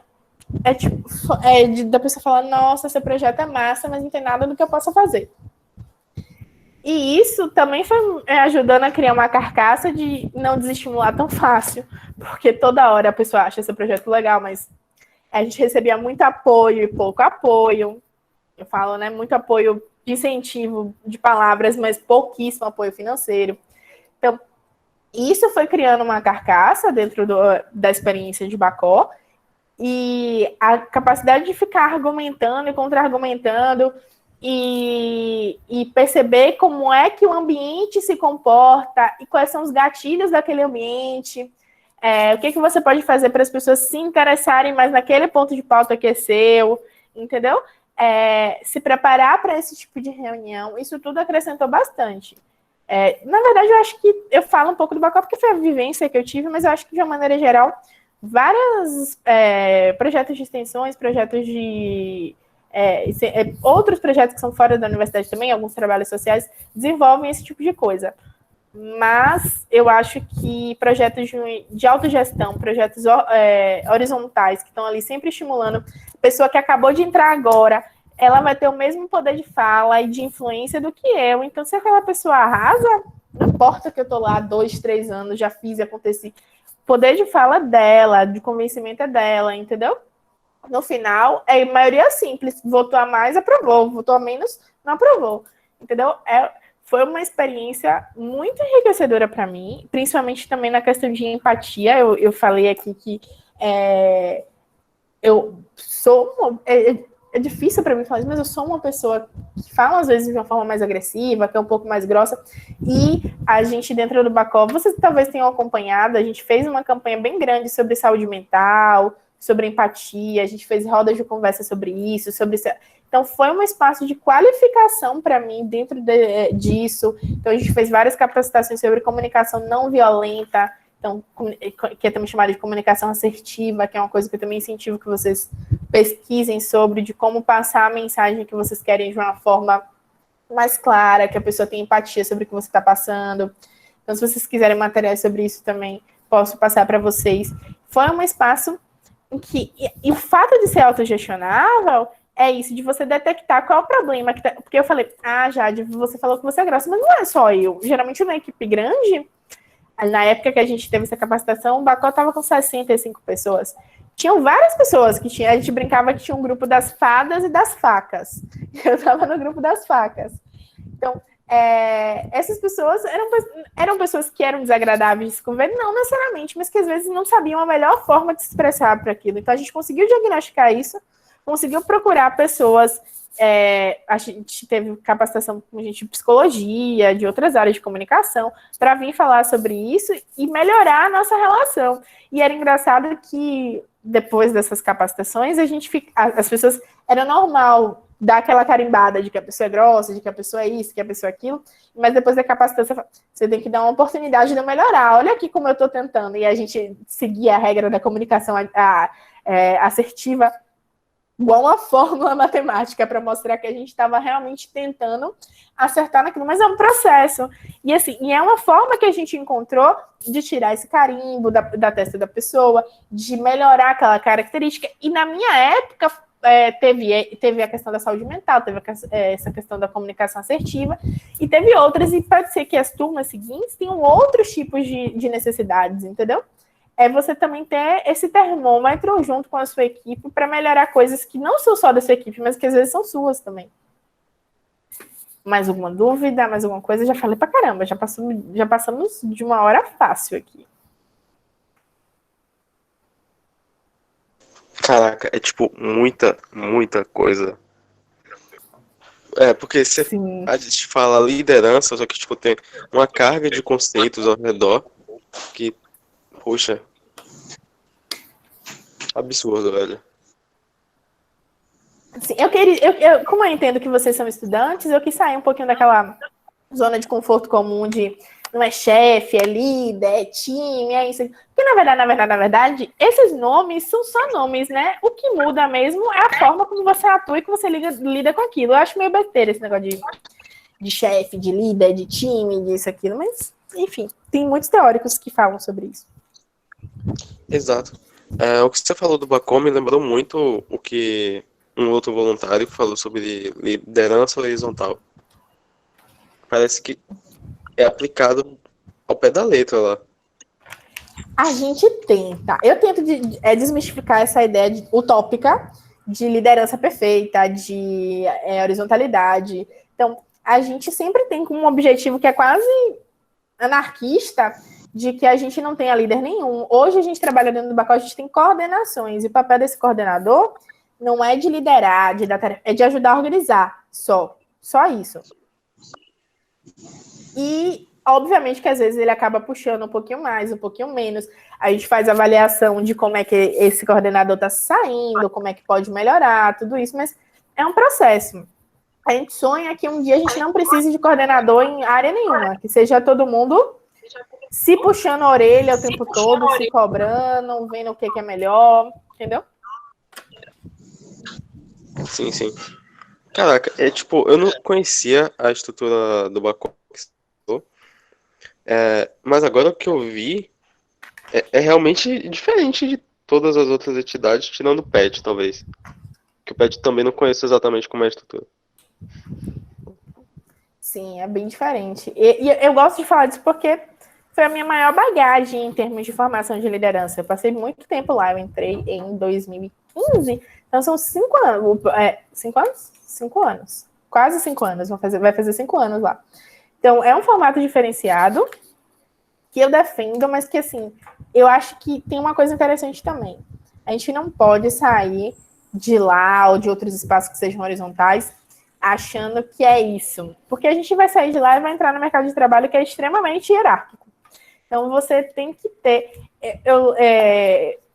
Da pessoa falar, nossa, seu projeto é massa, mas não tem nada do que eu possa fazer. E isso também foi ajudando a criar uma carcaça de não desestimular tão fácil, porque toda hora a pessoa acha esse projeto legal, mas a gente recebia muito apoio e pouco apoio. Eu falo, né, muito apoio de incentivo de palavras, mas pouquíssimo apoio financeiro. Então, isso foi criando uma carcaça dentro da experiência de Bacó, e a capacidade de ficar argumentando e contra-argumentando e perceber como é que o ambiente se comporta e quais são os gatilhos daquele ambiente, o que você pode fazer para as pessoas se interessarem mais naquele ponto de pauta que é seu, entendeu? Se preparar para esse tipo de reunião, isso tudo acrescentou bastante. Na verdade, eu acho que eu falo um pouco do Bacó porque foi a vivência que eu tive, mas eu acho que, de uma maneira geral, vários projetos de extensões, projetos de... outros projetos que são fora da universidade também, alguns trabalhos sociais, desenvolvem esse tipo de coisa. Mas eu acho que projetos de autogestão, projetos horizontais, que estão ali sempre estimulando, a pessoa que acabou de entrar agora, ela vai ter o mesmo poder de fala e de influência do que eu. Então, se aquela pessoa arrasa, não importa que eu estou lá 2, 3 anos, já fiz e aconteci, o poder de fala dela, de convencimento é dela, entendeu? No final, a maioria simples, votou a mais, aprovou, votou a menos, não aprovou, entendeu? Foi uma experiência muito enriquecedora para mim, principalmente também na questão de empatia. Eu falei aqui que eu sou... É difícil para mim falar isso, mas eu sou uma pessoa que fala às vezes de uma forma mais agressiva, que é um pouco mais grossa, e a gente dentro do Bacó, vocês talvez tenham acompanhado, a gente fez uma campanha bem grande sobre saúde mental, sobre empatia, a gente fez rodas de conversa sobre isso, então foi um espaço de qualificação para mim dentro disso. Então a gente fez várias capacitações sobre comunicação não violenta, então, que é também chamada de comunicação assertiva, que é uma coisa que eu também incentivo que vocês pesquisem sobre, de como passar a mensagem que vocês querem de uma forma mais clara, que a pessoa tenha empatia sobre o que você está passando. Então, se vocês quiserem materiais sobre isso também, posso passar para vocês. Foi um espaço em que... E o fato de ser autogestionável é isso, de você detectar qual é o problema. Porque eu falei, Jade, você falou que você é grossa, mas não é só eu. Geralmente, numa equipe grande... Na época que a gente teve essa capacitação, o Bacó estava com 65 pessoas. Tinham várias pessoas que a gente brincava que tinha um grupo das fadas e das facas. Eu estava no grupo das facas. Então, essas pessoas eram pessoas que eram desagradáveis de se conviver, não necessariamente, mas que às vezes não sabiam a melhor forma de se expressar para aquilo. Então, a gente conseguiu diagnosticar isso, conseguiu procurar pessoas... a gente teve capacitação com gente de psicologia, de outras áreas de comunicação, para vir falar sobre isso e melhorar a nossa relação. E era engraçado que, depois dessas capacitações, as pessoas... Era normal dar aquela carimbada de que a pessoa é grossa, de que a pessoa é isso, que a pessoa é aquilo, mas depois da capacitação, você tem que dar uma oportunidade de melhorar. Olha aqui como eu estou tentando. E a gente seguia a regra da comunicação assertiva, igual uma fórmula matemática, para mostrar que a gente estava realmente tentando acertar naquilo, mas é um processo. E assim, é uma forma que a gente encontrou de tirar esse carimbo da testa da pessoa, de melhorar aquela característica. E na minha época, teve a questão da saúde mental, teve essa questão da comunicação assertiva, e teve outras, e pode ser que as turmas seguintes tenham outros tipos de necessidades, entendeu? Você também ter esse termômetro junto com a sua equipe para melhorar coisas que não são só da sua equipe, mas que às vezes são suas também. Mais alguma dúvida? Mais alguma coisa? Já falei pra caramba, já passamos de uma hora fácil aqui. Caraca, é tipo muita coisa. Porque Sim. a gente fala liderança, só que tipo tem uma carga de conceitos ao redor que, poxa, absurdo, velho. Sim, como eu entendo que vocês são estudantes, eu quis sair um pouquinho daquela zona de conforto comum de não é chefe, é líder, é time, é isso. Porque, na verdade, esses nomes são só nomes, né? O que muda mesmo é a forma como você atua e que você lida com aquilo. Eu acho meio besteira esse negócio de chefe, de líder, de time, disso, aquilo. Mas, enfim, tem muitos teóricos que falam sobre isso. Exato. O que você falou do Bacon me lembrou muito o que um outro voluntário falou sobre liderança horizontal. Parece que é aplicado ao pé da letra lá. A gente tenta. Eu tento desmistificar essa ideia utópica de liderança perfeita, de horizontalidade. Então, a gente sempre tem como um objetivo que é quase anarquista, de que a gente não tenha líder nenhum. Hoje a gente trabalha dentro do Bacó, a gente tem coordenações, e o papel desse coordenador não é de liderar, de dar tarefa, é de ajudar a organizar, só isso. E, obviamente, que às vezes ele acaba puxando um pouquinho mais, um pouquinho menos. A gente faz avaliação de como é que esse coordenador está saindo, como é que pode melhorar, tudo isso, mas é um processo. A gente sonha que um dia a gente não precise de coordenador em área nenhuma, que seja todo mundo se puxando a orelha o tempo todo, se cobrando, vendo o que é melhor, entendeu? Sim, sim. Caraca, tipo, eu não conhecia a estrutura do Bacon, mas agora o que eu vi é realmente diferente de todas as outras entidades, tirando o PET, talvez. Que o PET também não conheço exatamente como é a estrutura. Sim, é bem diferente. E eu gosto de falar disso porque foi a minha maior bagagem em termos de formação de liderança. Eu passei muito tempo lá, eu entrei em 2015, então são 5 anos. 5 anos? 5 anos. Quase 5 anos, vai fazer 5 anos lá. Então, é um formato diferenciado que eu defendo, mas que, assim, eu acho que tem uma coisa interessante também. A gente não pode sair de lá ou de outros espaços que sejam horizontais achando que é isso. Porque a gente vai sair de lá e vai entrar no mercado de trabalho que é extremamente hierárquico. Então, você tem que ter...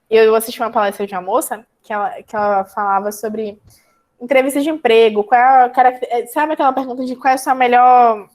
Eu assisti uma palestra de uma moça que ela falava sobre entrevista de emprego, sabe aquela pergunta de qual é a sua melhor...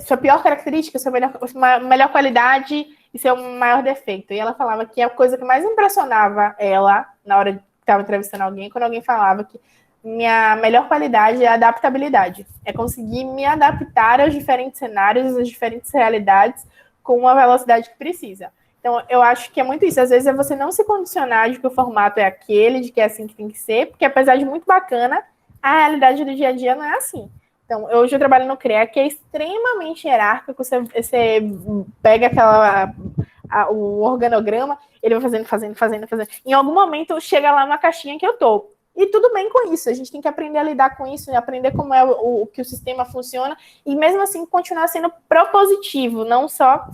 sua pior característica, sua melhor qualidade e seu maior defeito. E ela falava que a coisa que mais impressionava ela na hora que estava entrevistando alguém, quando alguém falava que minha melhor qualidade é a adaptabilidade. É conseguir me adaptar aos diferentes cenários, às diferentes realidades, com uma velocidade que precisa. Então, eu acho que é muito isso. Às vezes é você não se condicionar de que o formato é aquele, de que é assim que tem que ser, porque apesar de muito bacana, a realidade do dia a dia não é assim. Então, hoje eu trabalho no CREA, que é extremamente hierárquico. Você pega o organograma, ele vai fazendo. Em algum momento, chega lá na caixinha que eu tô. E tudo bem com isso. A gente tem que aprender a lidar com isso, aprender como é que o sistema funciona, e mesmo assim continuar sendo propositivo, não só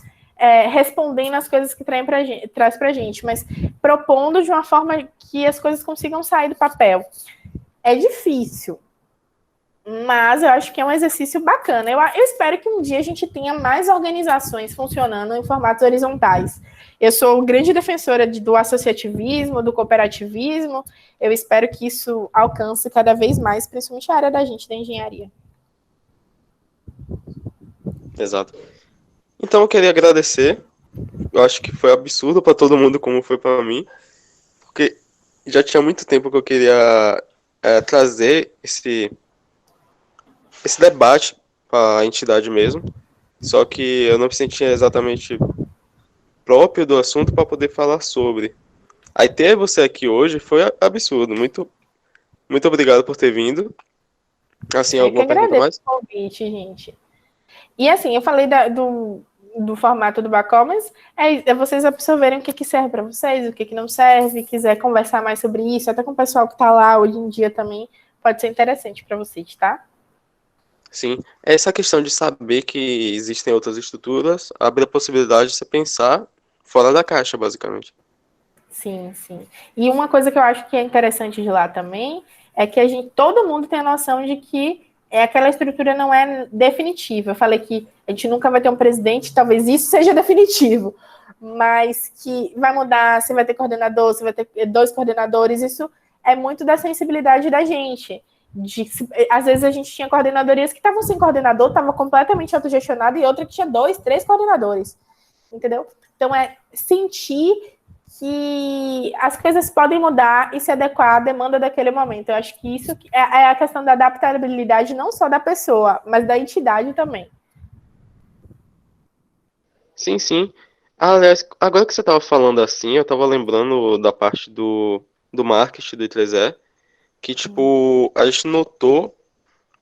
respondendo as coisas que traz pra gente, mas propondo de uma forma que as coisas consigam sair do papel. É difícil, mas eu acho que é um exercício bacana. Eu espero que um dia a gente tenha mais organizações funcionando em formatos horizontais. Eu sou grande defensora do associativismo, do cooperativismo. Eu espero que isso alcance cada vez mais, principalmente a área da gente, da engenharia. Exato. Então eu queria agradecer. Eu acho que foi absurdo para todo mundo como foi para mim, porque já tinha muito tempo que eu queria trazer esse debate para a entidade mesmo, só que eu não me sentia exatamente próprio do assunto para poder falar sobre. Aí ter você aqui hoje foi absurdo. Muito obrigado por ter vindo. Assim, Eu que alguma pergunta agradeço mais? o convite, gente. E assim, eu falei do formato do Bacó, mas é vocês absorverem o que serve para vocês, o que não serve, quiser conversar mais sobre isso, até com o pessoal que está lá hoje em dia também, pode ser interessante para vocês, tá? Sim, essa questão de saber que existem outras estruturas abre a possibilidade de você pensar fora da caixa, basicamente. Sim, sim. E uma coisa que eu acho que é interessante de lá também é que todo mundo tem a noção de que aquela estrutura não é definitiva. Eu falei que a gente nunca vai ter um presidente, talvez isso seja definitivo, mas que vai mudar, se vai ter coordenador, se vai ter 2 coordenadores, isso é muito da sensibilidade da gente. Às vezes a gente tinha coordenadorias que estavam sem coordenador, estava completamente autogestionada, e outra que tinha 2, 3 coordenadores, entendeu? Então é sentir que as coisas podem mudar e se adequar à demanda daquele momento. Eu acho que isso é a questão da adaptabilidade não só da pessoa, mas da entidade também. Sim, sim. Ah, aliás, agora que você estava falando assim, eu estava lembrando da parte do marketing do I3E, que, tipo, a gente notou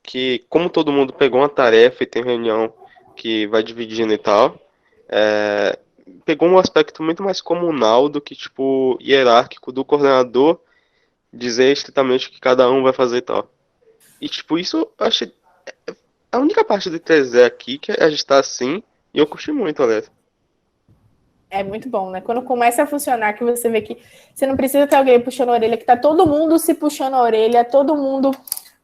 que, como todo mundo pegou uma tarefa e tem reunião que vai dividindo e tal, é, pegou um aspecto muito mais comunal do que, tipo, hierárquico do coordenador dizer estritamente o que cada um vai fazer e tal. E, tipo, isso eu achei a única parte do I3E aqui que a gente tá assim, e eu curti muito, aliás. É muito bom, né? Quando começa a funcionar, que você vê que você não precisa ter alguém puxando a orelha, que tá todo mundo se puxando a orelha, todo mundo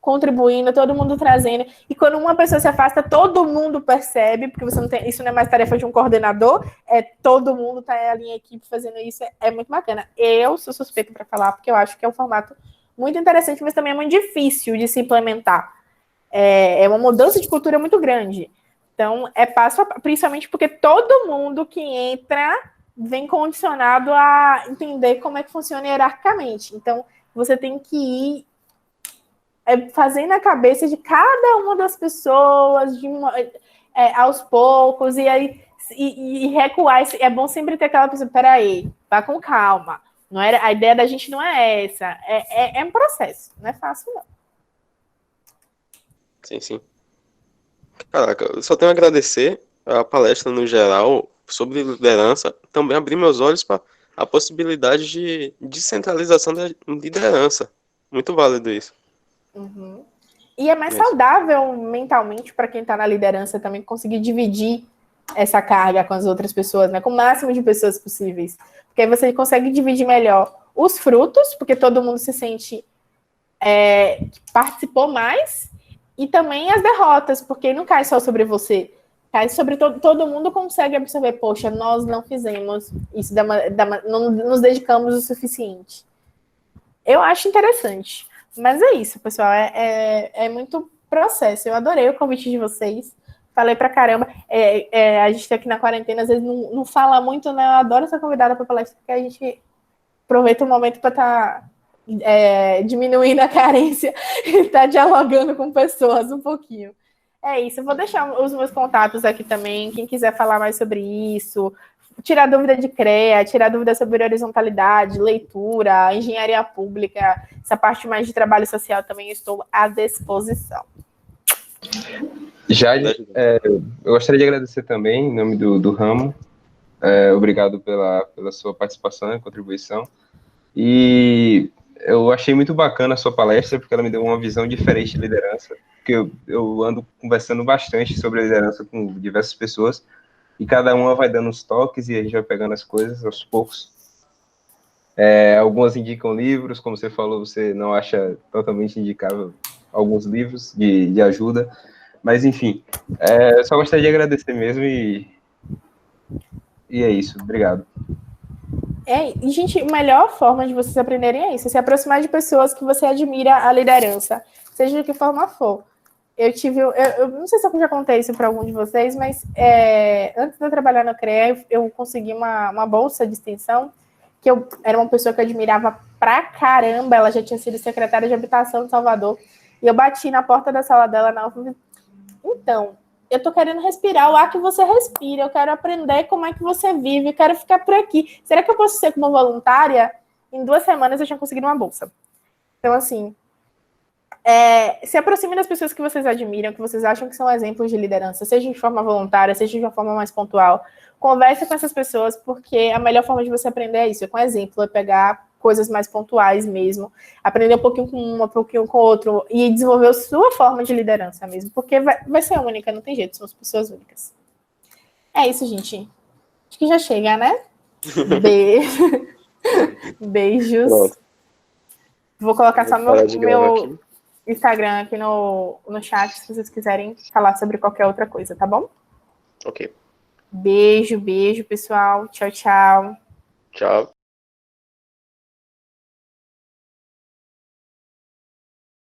contribuindo, todo mundo trazendo. E quando uma pessoa se afasta, todo mundo percebe, porque você não tem, isso não é mais tarefa de um coordenador, é todo mundo tá ali em equipe fazendo isso, é muito bacana. Eu sou suspeita para falar, porque eu acho que é um formato muito interessante, mas também é muito difícil de se implementar. É uma mudança de cultura muito grande. Então, principalmente porque todo mundo que entra vem condicionado a entender como é que funciona hierarquicamente. Então, você tem que ir fazendo a cabeça de cada uma das pessoas aos poucos, e aí e recuar. É bom sempre ter aquela pessoa, peraí, vá com calma. Não era, a ideia da gente não é essa. É um processo, não é fácil, não. Sim, sim. Caraca, eu só tenho a agradecer a palestra no geral sobre liderança, também abrir meus olhos para a possibilidade de descentralização da liderança. Muito válido isso. Uhum. E é mais Mesmo. saudável mentalmente para quem está na liderança também conseguir dividir essa carga com as outras pessoas, né? Com o máximo de pessoas possíveis. Porque aí você consegue dividir melhor os frutos, porque todo mundo se sente que participou mais, e também as derrotas, porque não cai só sobre você. Cai sobre todo mundo consegue absorver, poxa, nós não fizemos isso, não nos dedicamos o suficiente. Eu acho interessante. Mas é isso, pessoal. É muito processo. Eu adorei o convite de vocês. Falei pra caramba. A gente tá aqui na quarentena, às vezes não fala muito, né? Eu adoro ser convidada para palestra, porque a gente aproveita o momento para estar diminuindo a carência e estar dialogando com pessoas um pouquinho. É isso. Eu vou deixar os meus contatos aqui também. Quem quiser falar mais sobre isso, tirar dúvida de CREA, tirar dúvida sobre horizontalidade, leitura, engenharia pública, essa parte mais de trabalho social também, eu estou à disposição. Jade, eu gostaria de agradecer também, em nome do ramo. Obrigado pela sua participação e contribuição. E eu achei muito bacana a sua palestra, porque ela me deu uma visão diferente de liderança. Porque eu ando conversando bastante sobre liderança com diversas pessoas, e cada uma vai dando os toques e a gente vai pegando as coisas aos poucos. Algumas indicam livros, como você falou, você não acha totalmente indicável alguns livros de ajuda, mas enfim, eu só gostaria de agradecer mesmo e é isso, obrigado. E, gente, a melhor forma de vocês aprenderem é isso, se aproximar de pessoas que você admira a liderança, seja de que forma for. Eu não sei se eu já contei isso para algum de vocês, mas antes de eu trabalhar no CREA, eu consegui uma bolsa de extensão, que eu era uma pessoa que eu admirava pra caramba, ela já tinha sido secretária de habitação de Salvador, e eu bati na porta da sala dela na UFM. Então, eu tô querendo respirar o ar que você respira, eu quero aprender como é que você vive, eu quero ficar por aqui. Será que eu posso ser como voluntária? Em 2 semanas eu tinha conseguido uma bolsa. Então, assim, se aproxime das pessoas que vocês admiram, que vocês acham que são exemplos de liderança, seja de forma voluntária, seja de uma forma mais pontual. Converse com essas pessoas, porque a melhor forma de você aprender é isso, é com exemplo, é pegar coisas mais pontuais mesmo, aprender um pouquinho com um pouquinho com o outro, e desenvolver a sua forma de liderança mesmo, porque vai ser única, não tem jeito, somos pessoas únicas. É isso, gente. Acho que já chega, né? Beijo. Beijos. Pronto. Vou colocar só Vou parar de gravar meu aqui. Instagram aqui no chat, se vocês quiserem falar sobre qualquer outra coisa, tá bom? Ok. Beijo, pessoal. Tchau, tchau. Tchau.